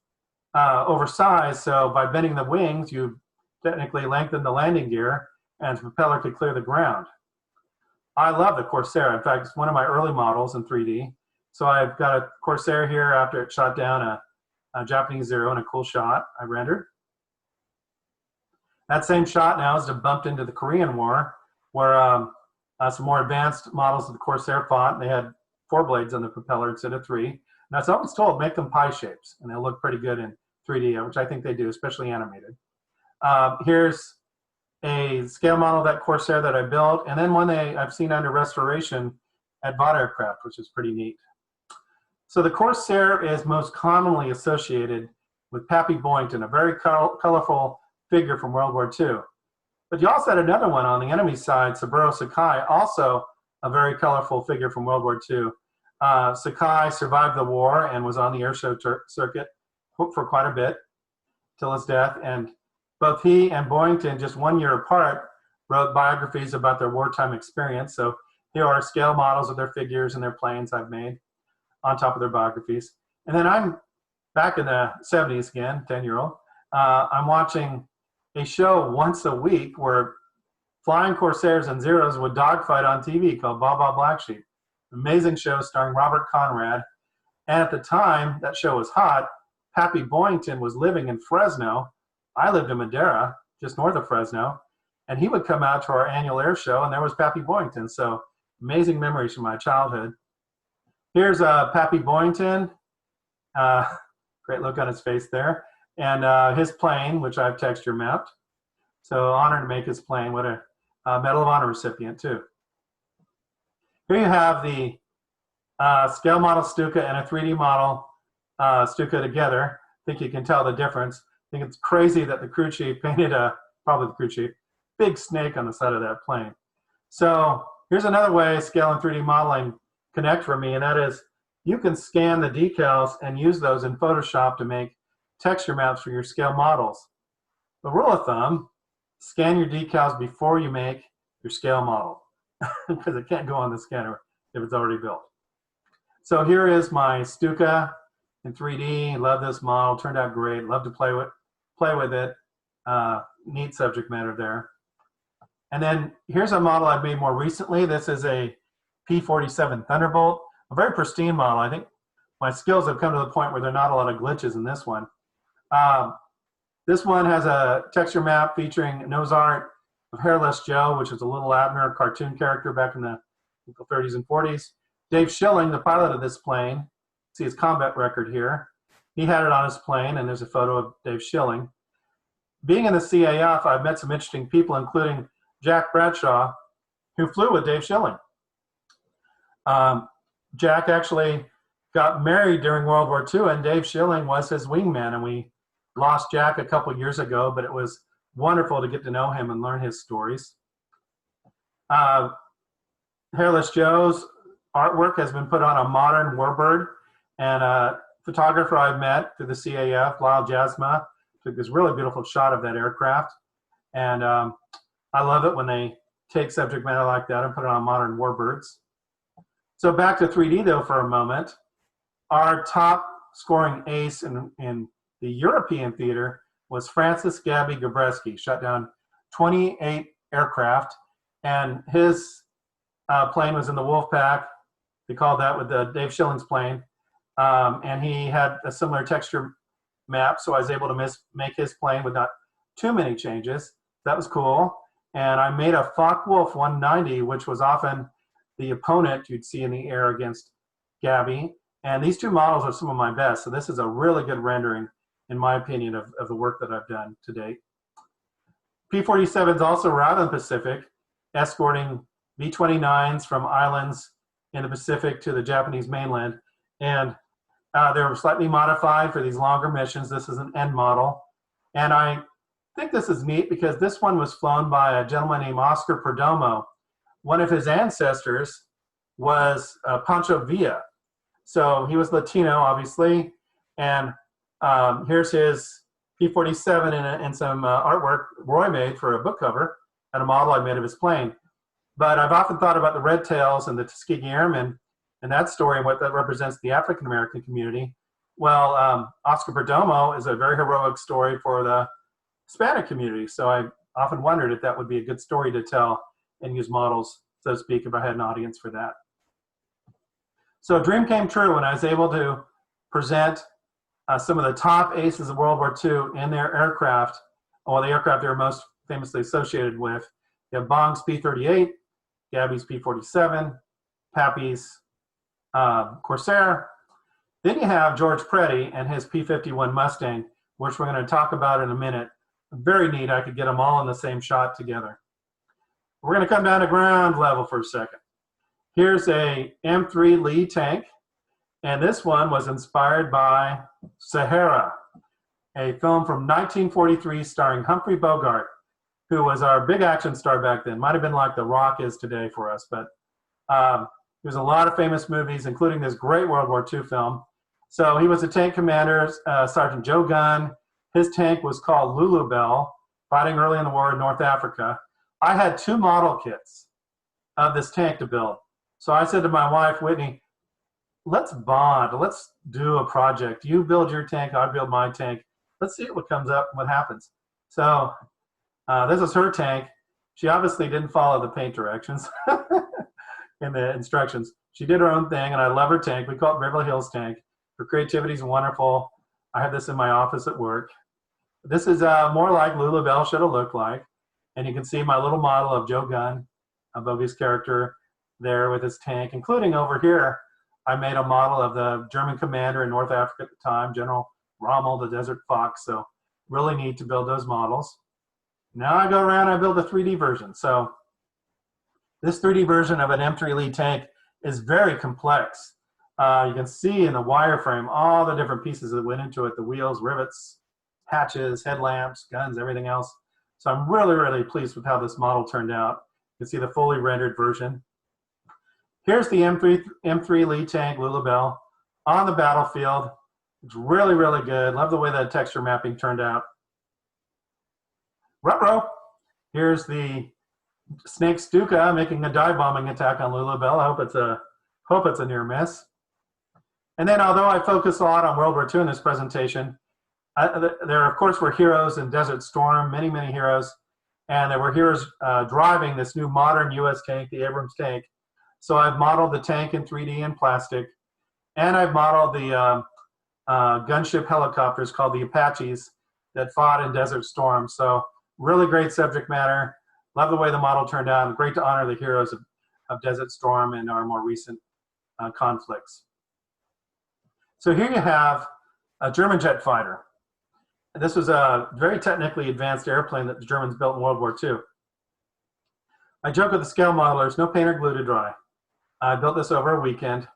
oversized, so by bending the wings, you technically lengthened the landing gear, and the propeller could clear the ground. I love the Corsair. In fact, it's one of my early models in 3D. So I've got a Corsair here after it shot down a Japanese Zero in a cool shot I rendered. That same shot now is bumped into the Korean War, where some more advanced models of the Corsair fought. They had 4 blades on the propeller instead of 3. And that's always told, make them pie shapes, and they'll look pretty good in 3D, which I think they do, especially animated. Here's a scale model of that Corsair that I built, and then one I've seen under restoration at Vought Aircraft, which is pretty neat. So the Corsair is most commonly associated with Pappy Boynton, a very colorful figure from World War II. But you also had another one on the enemy side, Saburo Sakai, also a very colorful figure from World War II. Sakai survived the war and was on the airshow circuit for quite a bit till his death. And both he and Boynton, just 1 year apart, wrote biographies about their wartime experience. So here are scale models of their figures and their planes I've made on top of their biographies. And then I'm back in the 70s again, 10-year-old. I'm watching a show once a week where flying Corsairs and Zeros would dogfight on TV called Baa Baa Black Sheep. Amazing show starring Robert Conrad. And at the time that show was hot, Pappy Boyington was living in Fresno. I lived in Madera, just north of Fresno. And he would come out to our annual air show, and there was Pappy Boyington. So amazing memories from my childhood. Here's Pappy Boyington. Great look on his face there. And his plane, which I've texture mapped. So honored to make his plane. What a Medal of Honor recipient, too. Here you have the scale model Stuka and a 3D model Stuka together. I think you can tell the difference. I think it's crazy that the crew chief painted probably the crew chief, big snake on the side of that plane. So here's another way scale and 3D modeling connect for me, and that is you can scan the decals and use those in Photoshop to make texture maps for your scale models. The rule of thumb, scan your decals before you make your scale model because it can't go on the scanner if it's already built. So here is my Stuka in 3D. Love this model, turned out great. Love to play with it. Neat subject matter there. And then here's a model I've made more recently. This is a P-47 Thunderbolt, a very pristine model. I think my skills have come to the point where there are not a lot of glitches in this one. This one has a texture map featuring nose art of Hairless Joe, which is a little Abner cartoon character back in the 30s and 40s. Dave Schilling, the pilot of this plane, see his combat record here. He had it on his plane, and there's a photo of Dave Schilling. Being in the CAF, I've met some interesting people, including Jack Bradshaw, who flew with Dave Schilling. Jack actually got married during World War II, and Dave Schilling was his wingman, and we lost Jack a couple years ago, but it was wonderful to get to know him and learn his stories. Hairless Joe's artwork has been put on a modern warbird, and a photographer I've met through the CAF, Lyle Jasma, took this really beautiful shot of that aircraft. And I love it when they take subject matter like that and put it on modern warbirds. So back to 3D though for a moment. Our top scoring ace in the European theater was Francis Gabby Gabreski, shot down 28 aircraft, and his plane was in the Wolfpack. They called that with the Dave Schilling's plane, and he had a similar texture map, so I was able to make his plane with not too many changes. That was cool. And I made a Focke-Wulf 190, which was often the opponent you'd see in the air against Gabby. And these two models are some of my best, so this is a really good rendering, in my opinion, of the work that I've done to date. P-47s also were out in the Pacific, escorting B-29s from islands in the Pacific to the Japanese mainland. And they were slightly modified for these longer missions. This is an end model. And I think this is neat because this one was flown by a gentleman named Oscar Perdomo. One of his ancestors was Pancho Villa. So he was Latino, obviously. And here's his P-47 and some artwork Roy made for a book cover and a model I made of his plane. But I've often thought about the Red Tails and the Tuskegee Airmen and that story and what that represents the African-American community. Well, Oscar Perdomo is a very heroic story for the Hispanic community. So I often wondered if that would be a good story to tell and use models, so to speak, if I had an audience for that. So a dream came true when I was able to present some of the top aces of World War II in their aircraft, or the aircraft they were most famously associated with. You have Bong's P-38, Gabby's P-47, Pappy's Corsair. Then you have George Preddy and his P-51 Mustang, which we're going to talk about in a minute. Very neat. I could get them all in the same shot together. We're going to come down to ground level for a second. Here's a M3 Lee tank, and this one was inspired by Sahara, a film from 1943 starring Humphrey Bogart, who was our big action star back then. Might have been like The Rock is today for us, but there's a lot of famous movies, including this great World War II film. So he was a tank commander, Sergeant Joe Gunn. His tank was called Lulu Bell, fighting early in the war in North Africa. I had 2 model kits of this tank to build. So I said to my wife, Whitney, let's bond. Let's do a project. You build your tank, I build my tank. Let's see what comes up and what happens. So this is her tank. She obviously didn't follow the paint directions in the instructions. She did her own thing, and I love her tank. We call it Beverly Hills tank. Your creativity is wonderful. I have this in my office at work. This is more like Lula Bell should have looked like. And you can see my little model of Joe Gunn, a Bogey's character there with his tank, including over here, I made a model of the German commander in North Africa at the time, General Rommel, the Desert Fox. So really neat to build those models. Now I go around and I build a 3D version. So this 3D version of an M3 Lee tank is very complex. You can see in the wireframe all the different pieces that went into it, the wheels, rivets, hatches, headlamps, guns, everything else. So I'm really, really pleased with how this model turned out. You can see the fully rendered version. Here's the M3 Lee tank, Lula Bell, on the battlefield. It's really, really good. Love the way that texture mapping turned out. Ruh-roh. Here's the Snake Stuka making a dive bombing attack on Lula Bell. I hope it's a near miss. And then, although I focus a lot on World War II in this presentation, there of course were heroes in Desert Storm, many, many heroes, and there were heroes driving this new modern U.S. tank, the Abrams tank. So I've modeled the tank in 3D and plastic, and I've modeled the gunship helicopters called the Apaches that fought in Desert Storm. So really great subject matter. Love the way the model turned out, and great to honor the heroes of Desert Storm and our more recent conflicts. So here you have a German jet fighter. This was a very technically advanced airplane that the Germans built in World War II. I joke with the scale modelers, no paint or glue to dry. I built this over a weekend.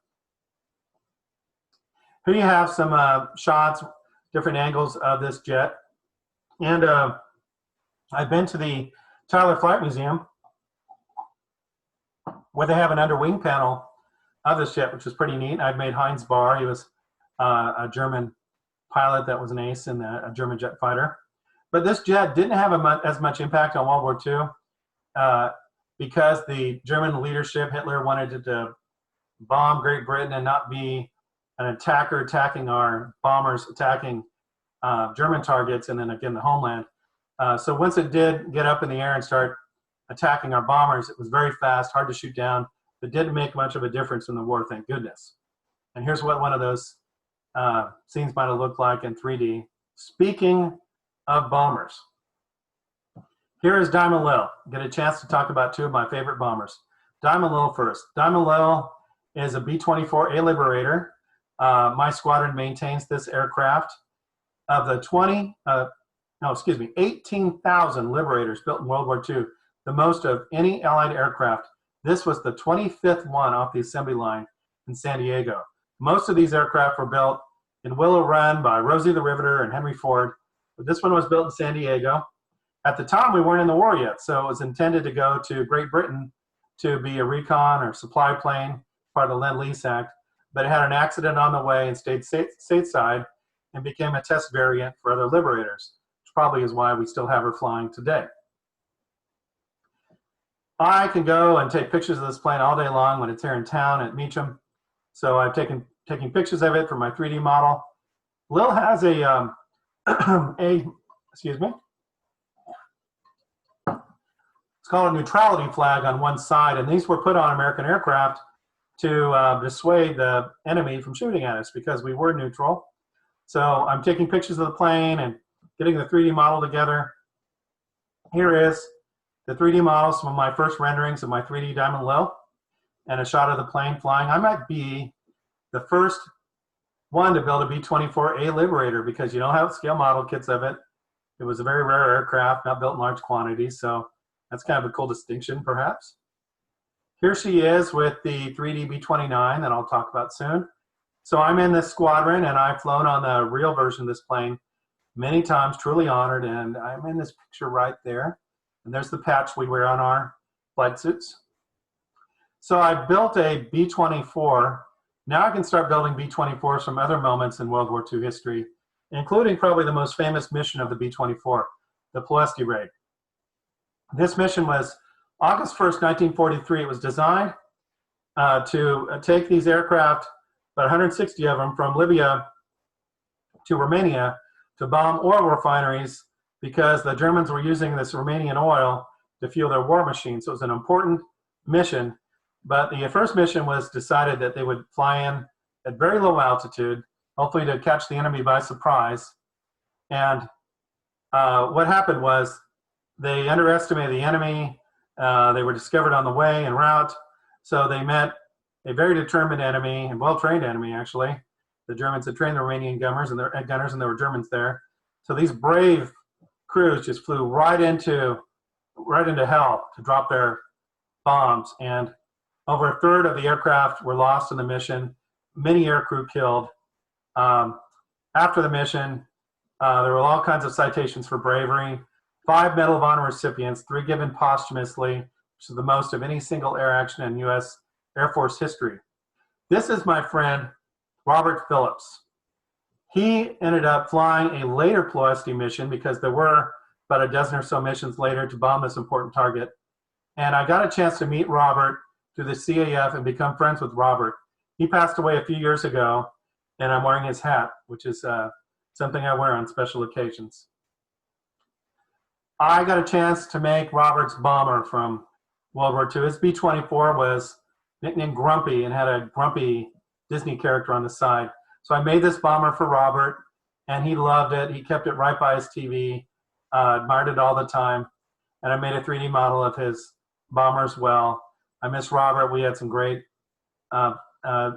Here you have some shots, different angles of this jet. And I've been to the Tyler Flight Museum where they have an underwing panel of this jet, which was pretty neat. I've made Heinz Barr. He was a German pilot that was an ace in a German jet fighter. But this jet didn't have as much impact on World War II because the German leadership, Hitler, wanted to bomb Great Britain and not be an attacker attacking our bombers, attacking German targets, and then again the homeland. So once it did get up in the air and start attacking our bombers, it was very fast, hard to shoot down, but didn't make much of a difference in the war, thank goodness. And here's what one of those scenes might have looked like in 3D. Speaking of bombers, here is Diamond Lil. Get a chance to talk about two of my favorite bombers. Diamond Lil first. Diamond Lil is a B-24A Liberator. My squadron maintains this aircraft. Of the 18,000 Liberators built in World War II, the most of any Allied aircraft, this was the 25th one off the assembly line in San Diego. Most of these aircraft were built in Willow Run by Rosie the Riveter and Henry Ford, but this one was built in San Diego. At the time, we weren't in the war yet, so it was intended to go to Great Britain to be a recon or supply plane, part of the Lend-Lease Act, but it had an accident on the way and stayed stateside and became a test variant for other Liberators, which probably is why we still have her flying today. I can go and take pictures of this plane all day long when it's here in town at Meacham. So I've taken pictures of it for my 3D model. Lil has a excuse me, it's called a neutrality flag on one side, and these were put on American aircraft to dissuade the enemy from shooting at us because we were neutral. So I'm taking pictures of the plane and getting the 3D model together. Here is the 3D model, some of my first renderings of my 3D Diamond Lil, and a shot of the plane flying. I might be the first one to build a B-24A Liberator because you don't have scale model kits of it. It was a very rare aircraft, not built in large quantities, so that's kind of a cool distinction, perhaps. Here she is with the 3D B-29 that I'll talk about soon. So I'm in this squadron, and I've flown on the real version of this plane many times, truly honored, and I'm in this picture right there. And there's the patch we wear on our flight suits. So I built a B-24. Now I can start building B-24s from other moments in World War II history, including probably the most famous mission of the B-24, the Ploesti raid. This mission was August 1st, 1943. It was designed to take these aircraft, about 160 of them, from Libya to Romania to bomb oil refineries because the Germans were using this Romanian oil to fuel their war machine. So it was an important mission. But the first mission was decided that they would fly in at very low altitude hopefully to catch the enemy by surprise. And what happened was they underestimated the enemy. They were discovered on the way en route. So they met a very determined enemy, and well-trained enemy, actually. The Germans had trained the Romanian gunners, and there were Germans there. So these brave crews just flew right into hell to drop their bombs. And over a third of the aircraft were lost in the mission. Many aircrew killed. After the mission, there were all kinds of citations for bravery. 5 Medal of Honor recipients, 3 given posthumously, which is the most of any single air action in U.S. Air Force history. This is my friend, Robert Phillips. He ended up flying a later Ploesti mission because there were about a dozen or so missions later to bomb this important target. And I got a chance to meet Robert through the CAF and become friends with Robert. He passed away a few years ago, and I'm wearing his hat, which is something I wear on special occasions. I got a chance to make Robert's bomber from World War II. His B-24 was nicknamed Grumpy and had a grumpy Disney character on the side. So I made this bomber for Robert, and he loved it. He kept it right by his TV, admired it all the time, and I made a 3D model of his bomber as well. I miss Robert. We had some great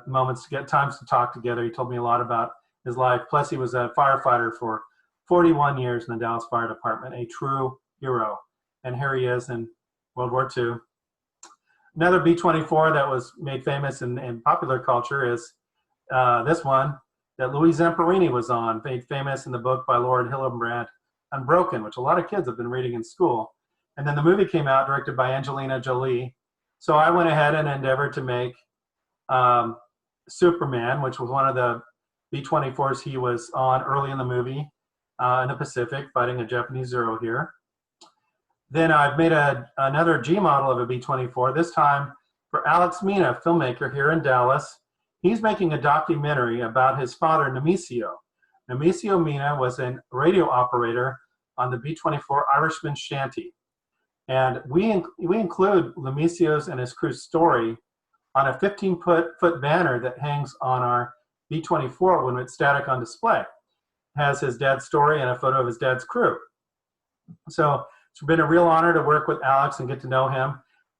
moments to get times to talk together. He told me a lot about his life. Plus, he was a firefighter for 41 years in the Dallas Fire Department, a true hero. And here he is in World War II. Another B-24 that was made famous in popular culture is this one that Louis Zamperini was on, made famous in the book by Lord Hillenbrand, Unbroken, which a lot of kids have been reading in school. And then the movie came out, directed by Angelina Jolie. So I went ahead and endeavored to make Superman, which was one of the B-24s he was on early in the movie in the Pacific, fighting a Japanese Zero here. Then I've made another G model of a B-24, this time for Alex Mina, a filmmaker here in Dallas. He's making a documentary about his father, Nemesio. Nemesio Mina was a radio operator on the B-24 Irishman Shanty. And we include Nemesio's and his crew's story on a 15-foot banner that hangs on our B-24 when it's static on display. It has his dad's story and a photo of his dad's crew. So it's been a real honor to work with Alex and get to know him.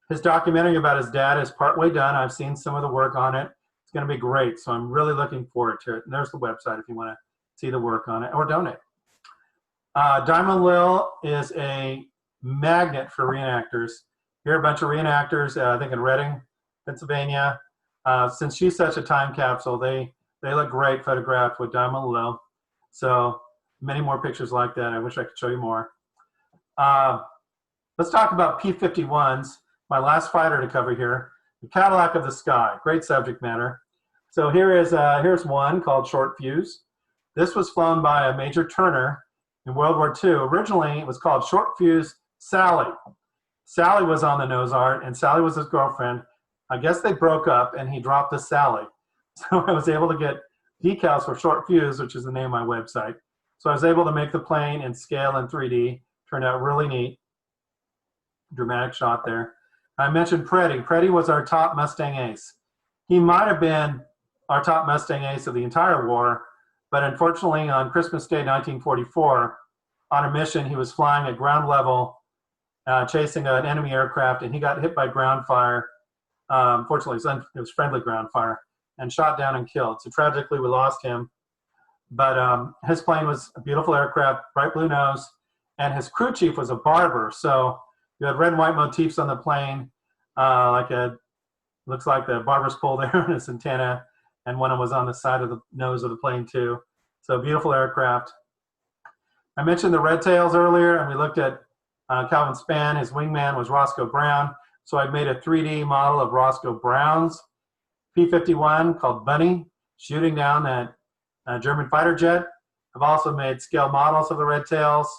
His documentary about his dad is partway done. I've seen some of the work on it. It's going to be great, so I'm really looking forward to it. And there's the website if you want to see the work on it or donate. Diamond Lil is a magnet for reenactors. Here are a bunch of reenactors, I think in Reading, Pennsylvania. Since she's such a time capsule, they look great photographed with Diamond Lil. So many more pictures like that. I wish I could show you more. Let's talk about P-51s, my last fighter to cover here. The Cadillac of the Sky, great subject matter. So here's one called Short Fuse. This was flown by a Major Turner in World War II. Originally, it was called Short Fuse Sally. Sally was on the nose art, and Sally was his girlfriend. I guess they broke up, and he dropped the Sally. So I was able to get decals for Short Fuse, which is the name of my website. So I was able to make the plane in scale in 3D. Turned out really neat. Dramatic shot there. I mentioned Preddy. Preddy was our top Mustang ace. He might have been our top Mustang ace of the entire war, but unfortunately on Christmas Day 1944, on a mission, he was flying at ground level, chasing an enemy aircraft, and he got hit by ground fire. Unfortunately, it was friendly ground fire, and shot down and killed. So tragically, we lost him. But his plane was a beautiful aircraft, bright blue nose, and his crew chief was a barber. So you had red and white motifs on the plane, looks like the barber's pole there on his antenna, and one was on the side of the nose of the plane too. So beautiful aircraft. I mentioned the red tails earlier, and we looked at Calvin Spann. His wingman was Roscoe Brown. So I made a 3D model of Roscoe Brown's P-51 called Bunny, shooting down that German fighter jet. I've also made scale models of the red tails.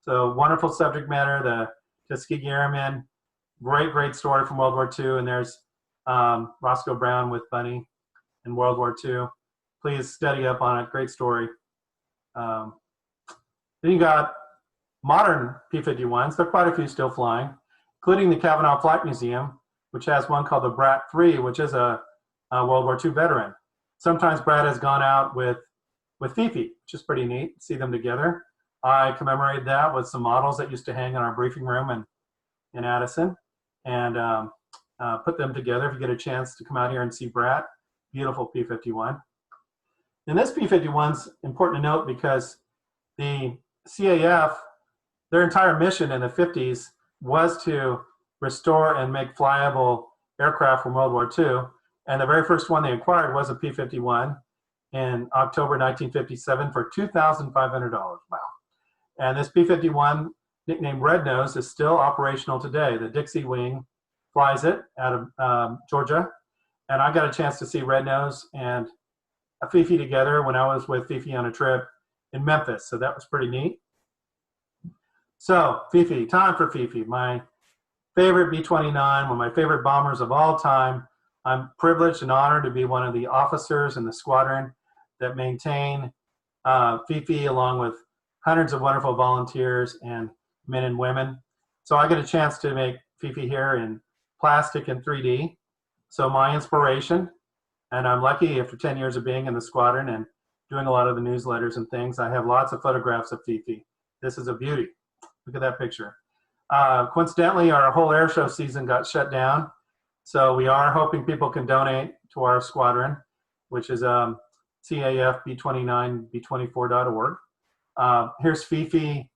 So wonderful subject matter, the Tuskegee Airmen. Great story from World War II. And there's Roscoe Brown with Bunny in World War II. Please study up on it. Great story. Then you got modern P-51s. There are quite a few still flying, including the Cavanaugh Flight Museum, which has one called the Brat 3, which is a World War II veteran. Sometimes Brad has gone out with with Fifi, which is pretty neat. See them together. I commemorated that with some models that used to hang in our briefing room in Addison, and put them together. If you get a chance to come out here and see Brat, beautiful P-51. And this P-51's important to note because the CAF, their entire mission in the 50s was to restore and make flyable aircraft from World War II. And the very first one they acquired was a P-51 in October 1957 for $2,500. Wow. And this P-51, nicknamed Red Nose, is still operational today. The Dixie Wing flies it out of Georgia. And I got a chance to see Red Nose and Fifi together when I was with Fifi on a trip in Memphis. So that was pretty neat. So Fifi, time for Fifi, my favorite B-29, one of my favorite bombers of all time. I'm privileged and honored to be one of the officers in the squadron that maintain Fifi, along with hundreds of wonderful volunteers and men and women. So I get a chance to make Fifi here in plastic and 3D. So my inspiration, and I'm lucky after 10 years of being in the squadron and doing a lot of the newsletters and things, I have lots of photographs of Fifi. This is a beauty. Look at that picture. Coincidentally, our whole air show season got shut down. So we are hoping people can donate to our squadron, which is CAFB29B24.org. Here's Fifi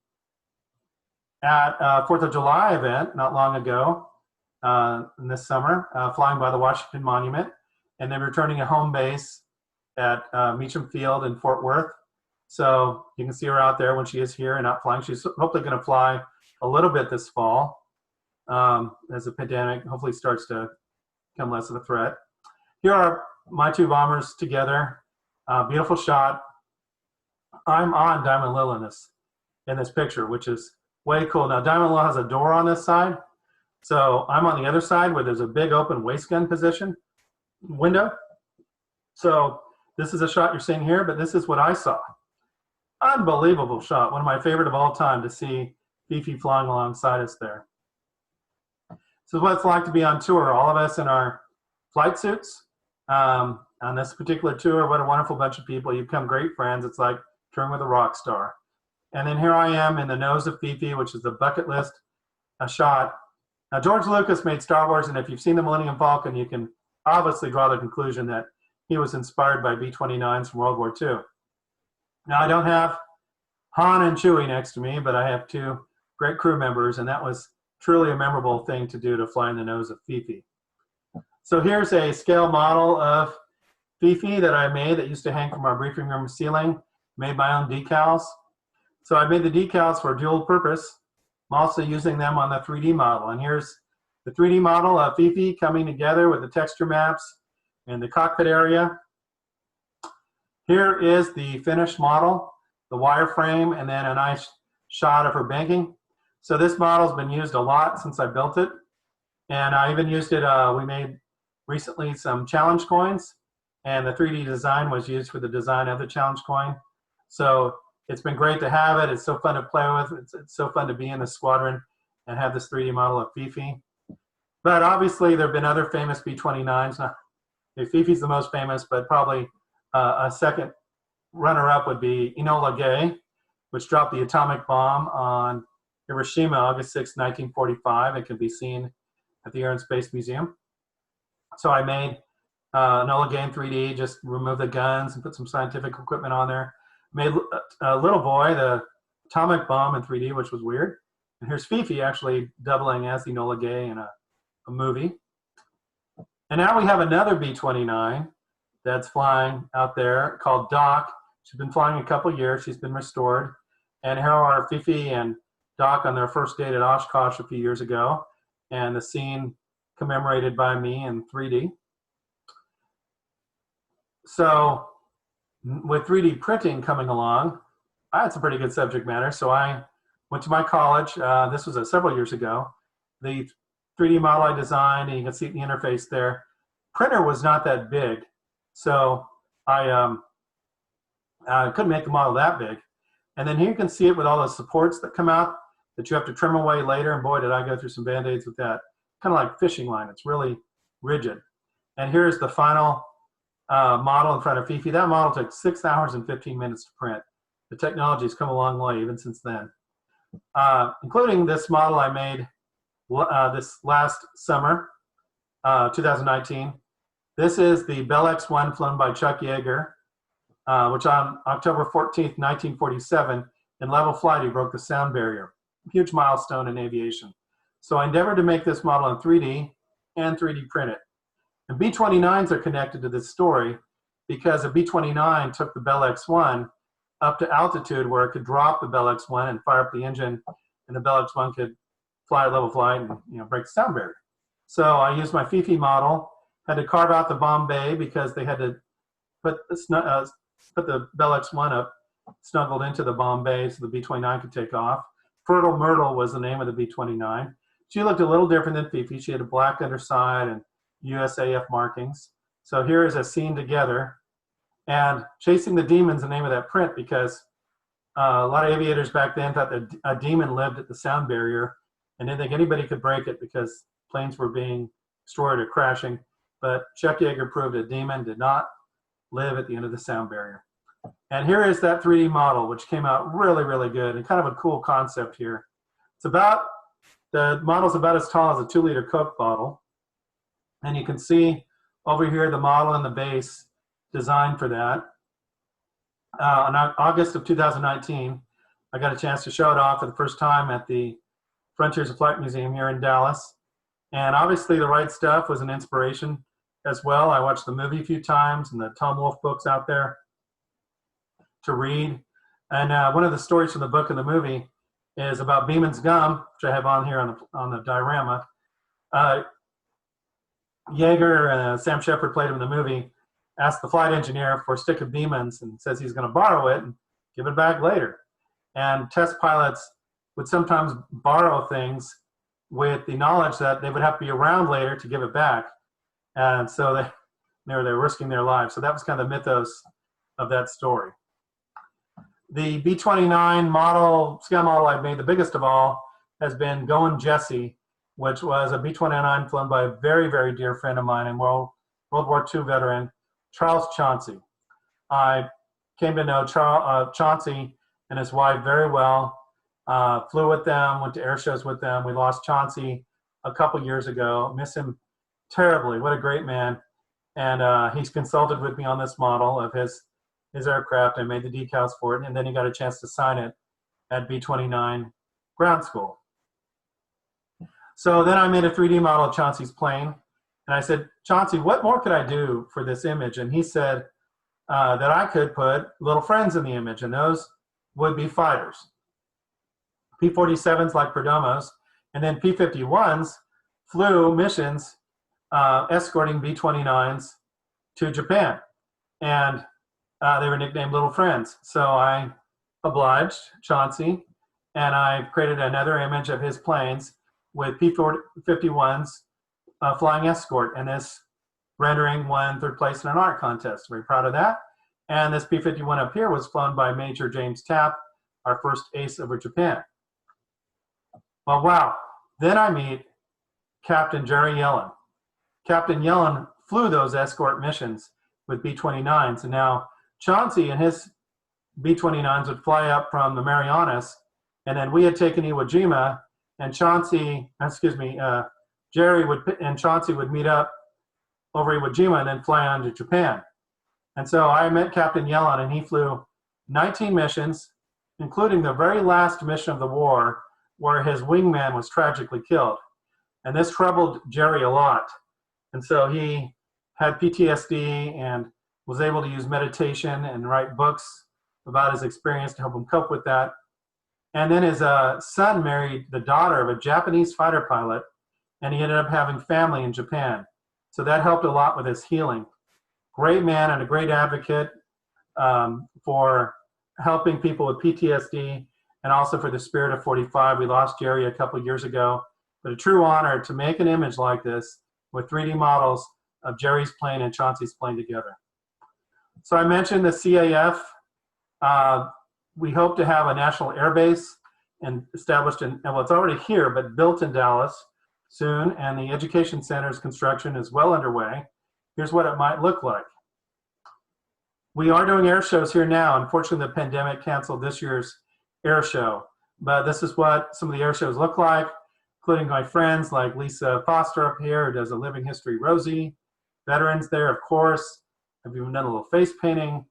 at 4th of July event not long ago in this summer, flying by the Washington Monument, and then returning to home base at Meacham Field in Fort Worth. So you can see her out there when she is here and not flying. She's hopefully going to fly a little bit this fall as the pandemic hopefully starts to become less of a threat. Here are my two bombers together. Beautiful shot. I'm on Diamond Lil in this picture, which is way cool. Now Diamond Lil has a door on this side, so I'm on the other side where there's a big open waist gun position window. So this is a shot you're seeing here, but this is what I saw. Unbelievable shot. One of my favorite of all time to see Fifi flying alongside us there. This is what it's like to be on tour. All of us in our flight suits on this particular tour. What a wonderful bunch of people. You become great friends. It's like touring with a rock star. And then here I am in the nose of Fifi, which is the bucket list shot. Now, George Lucas made Star Wars, and if you've seen the Millennium Falcon, you can obviously draw the conclusion that he was inspired by B-29s from World War II. Now, I don't have Han and Chewie next to me, but I have two great crew members, and that was truly a memorable thing to do, to fly in the nose of Fifi. So here's a scale model of Fifi that I made that used to hang from our briefing room ceiling, made my own decals. So I made the decals for dual purpose. I'm also using them on the 3D model. And here's the 3D model of Fifi coming together with the texture maps and the cockpit area. Here is the finished model, the wireframe, and then a nice shot of her banking. So this model's been used a lot since I built it. And I even used it, we made recently some challenge coins, and the 3D design was used for the design of the challenge coin. So it's been great to have it. It's so fun to play with. It's so fun to be in the squadron and have this 3D model of Fifi. But obviously there have been other famous B-29s. Now, Fifi's the most famous, but probably a second runner-up would be Enola Gay, which dropped the atomic bomb on Hiroshima, August 6, 1945. It can be seen at the Air and Space Museum. So I made Enola Gay in 3D, just removed the guns and put some scientific equipment on there. Made a little boy, the atomic bomb in 3D, which was weird. And here's Fifi actually doubling as Enola Gay in a movie. And now we have another B-29 that's flying out there called Doc. She's been flying a couple years. She's been restored. And here are Fifi and Doc on their first date at Oshkosh a few years ago, and the scene commemorated by me in 3D. So with 3D printing coming along, I had some pretty good subject matter. So I went to my college. This was several years ago. The 3D model I designed, and you can see the interface there. Printer was not that big, so I couldn't make the model that big. And then here you can see it with all the supports that come out that you have to trim away later. And boy, did I go through some Band-Aids with that. Kind of like fishing line. It's really rigid. And here's the final model in front of Fifi. That model took 6 hours and 15 minutes to print. The technology has come a long way even since then. Including this model I made this last summer, 2019. This is the Bell X-1 flown by Chuck Yeager, which on October 14th, 1947, in level flight, he broke the sound barrier. Huge milestone in aviation. So I endeavored to make this model in 3D and 3D print it. And B-29s are connected to this story because a B-29 took the Bell X-1 up to altitude where it could drop the Bell X-1 and fire up the engine, and the Bell X-1 could fly at level flight and break the sound barrier. So I used my Fifi model, had to carve out the bomb bay because they had to put the Bell X-1 up, snuggled into the bomb bay so the B-29 could take off. Fertile Myrtle was the name of the B-29. She looked a little different than Fifi. She had a black underside and USAF markings. So here is a scene together. And Chasing the Demon's the name of that print because a lot of aviators back then thought that a demon lived at the sound barrier and didn't think anybody could break it because planes were being destroyed or crashing. But Chuck Yeager proved a demon did not live at the end of the sound barrier. And here is that 3D model, which came out really, really good and kind of a cool concept here. The model's about as tall as a 2-liter Coke bottle. And you can see over here the model and the base designed for that. In August of 2019, I got a chance to show it off for the first time at the Frontiers of Flight Museum here in Dallas. And obviously The Right Stuff was an inspiration as well. I watched the movie a few times and the Tom Wolfe books out there to read. And one of the stories from the book and the movie is about Beeman's Gum, which I have on here on the diorama. Yeager, Sam Shepard played him in the movie, asked the flight engineer for a stick of Beeman's and says he's going to borrow it and give it back later. And test pilots would sometimes borrow things with the knowledge that they would have to be around later to give it back. And so they were risking their lives. So that was kind of the mythos of that story. The B-29 model, scale model I've made, the biggest of all, has been Goin' Jesse, which was a B-29 flown by a very, very dear friend of mine and World War II veteran, Charles Chauncey. I came to know Chauncey and his wife very well, flew with them, went to air shows with them. We lost Chauncey a couple years ago. Miss him terribly. What a great man. And he's consulted with me on this model of his aircraft. I made the decals for it, and then he got a chance to sign it at B-29 ground school. So then I made a 3D model of Chauncey's plane, and I said, Chauncey, what more could I do for this image? And he said that I could put little friends in the image, and those would be fighters. P-47s like Perdomos, and then P-51s flew missions escorting B-29s to Japan. And they were nicknamed Little Friends. So I obliged Chauncey, and I created another image of his planes with P-51s flying escort. And this rendering won 3rd place in an art contest. Very proud of that. And this P-51 up here was flown by Major James Tapp, our first ace over Japan. Well, wow. Then I meet Captain Jerry Yellen. Captain Yellen flew those escort missions with B-29s. And now Chauncey and his B-29s would fly up from the Marianas, and then we had taken Iwo Jima, and Jerry and Chauncey would meet up over Iwo Jima and then fly on to Japan. And so I met Captain Yellen, and he flew 19 missions, including the very last mission of the war, where his wingman was tragically killed. And this troubled Jerry a lot. And so he had PTSD and was able to use meditation and write books about his experience to help him cope with that. And then his son married the daughter of a Japanese fighter pilot, and he ended up having family in Japan. So that helped a lot with his healing. Great man and a great advocate for helping people with PTSD and also for the Spirit of 45. We lost Jerry a couple years ago, but a true honor to make an image like this with 3D models of Jerry's plane and Chauncey's plane together. So I mentioned the CAF. We hope to have a national air base and established in, well, it's already here, but built in Dallas soon, and the Education Center's construction is well underway. Here's what it might look like. We are doing air shows here now. Unfortunately, the pandemic canceled this year's air show, but this is what some of the air shows look like, including my friends like Lisa Foster up here, who does a Living History Rosie, veterans there, of course. I've even done a little face painting.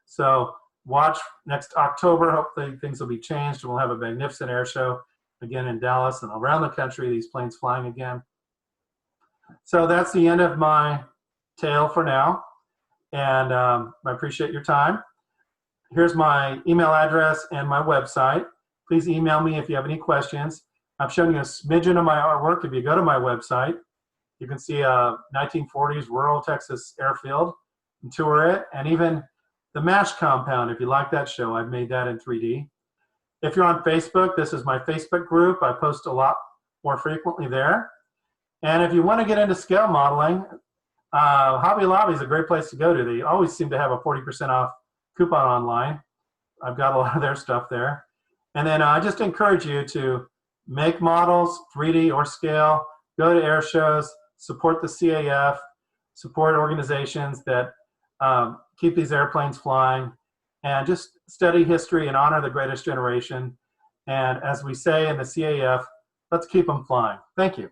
So watch next October. Hopefully things will be changed and we'll have a magnificent air show again in Dallas and around the country, these planes flying again. So that's the end of my tale for now. And I appreciate your time. Here's my email address and my website. Please email me if you have any questions. I've shown you a smidgen of my artwork. If you go to my website, you can see a 1940s rural Texas airfield and tour it. And even the MASH compound, if you like that show, I've made that in 3D. If you're on Facebook, this is my Facebook group. I post a lot more frequently there. And if you want to get into scale modeling, Hobby Lobby is a great place to go to. They always seem to have a 40% off coupon online. I've got a lot of their stuff there. And then I just encourage you to make models, 3D or scale, go to air shows, support the CAF, support organizations that keep these airplanes flying, and just study history and honor the greatest generation. And as we say in the CAF, let's keep them flying. Thank you.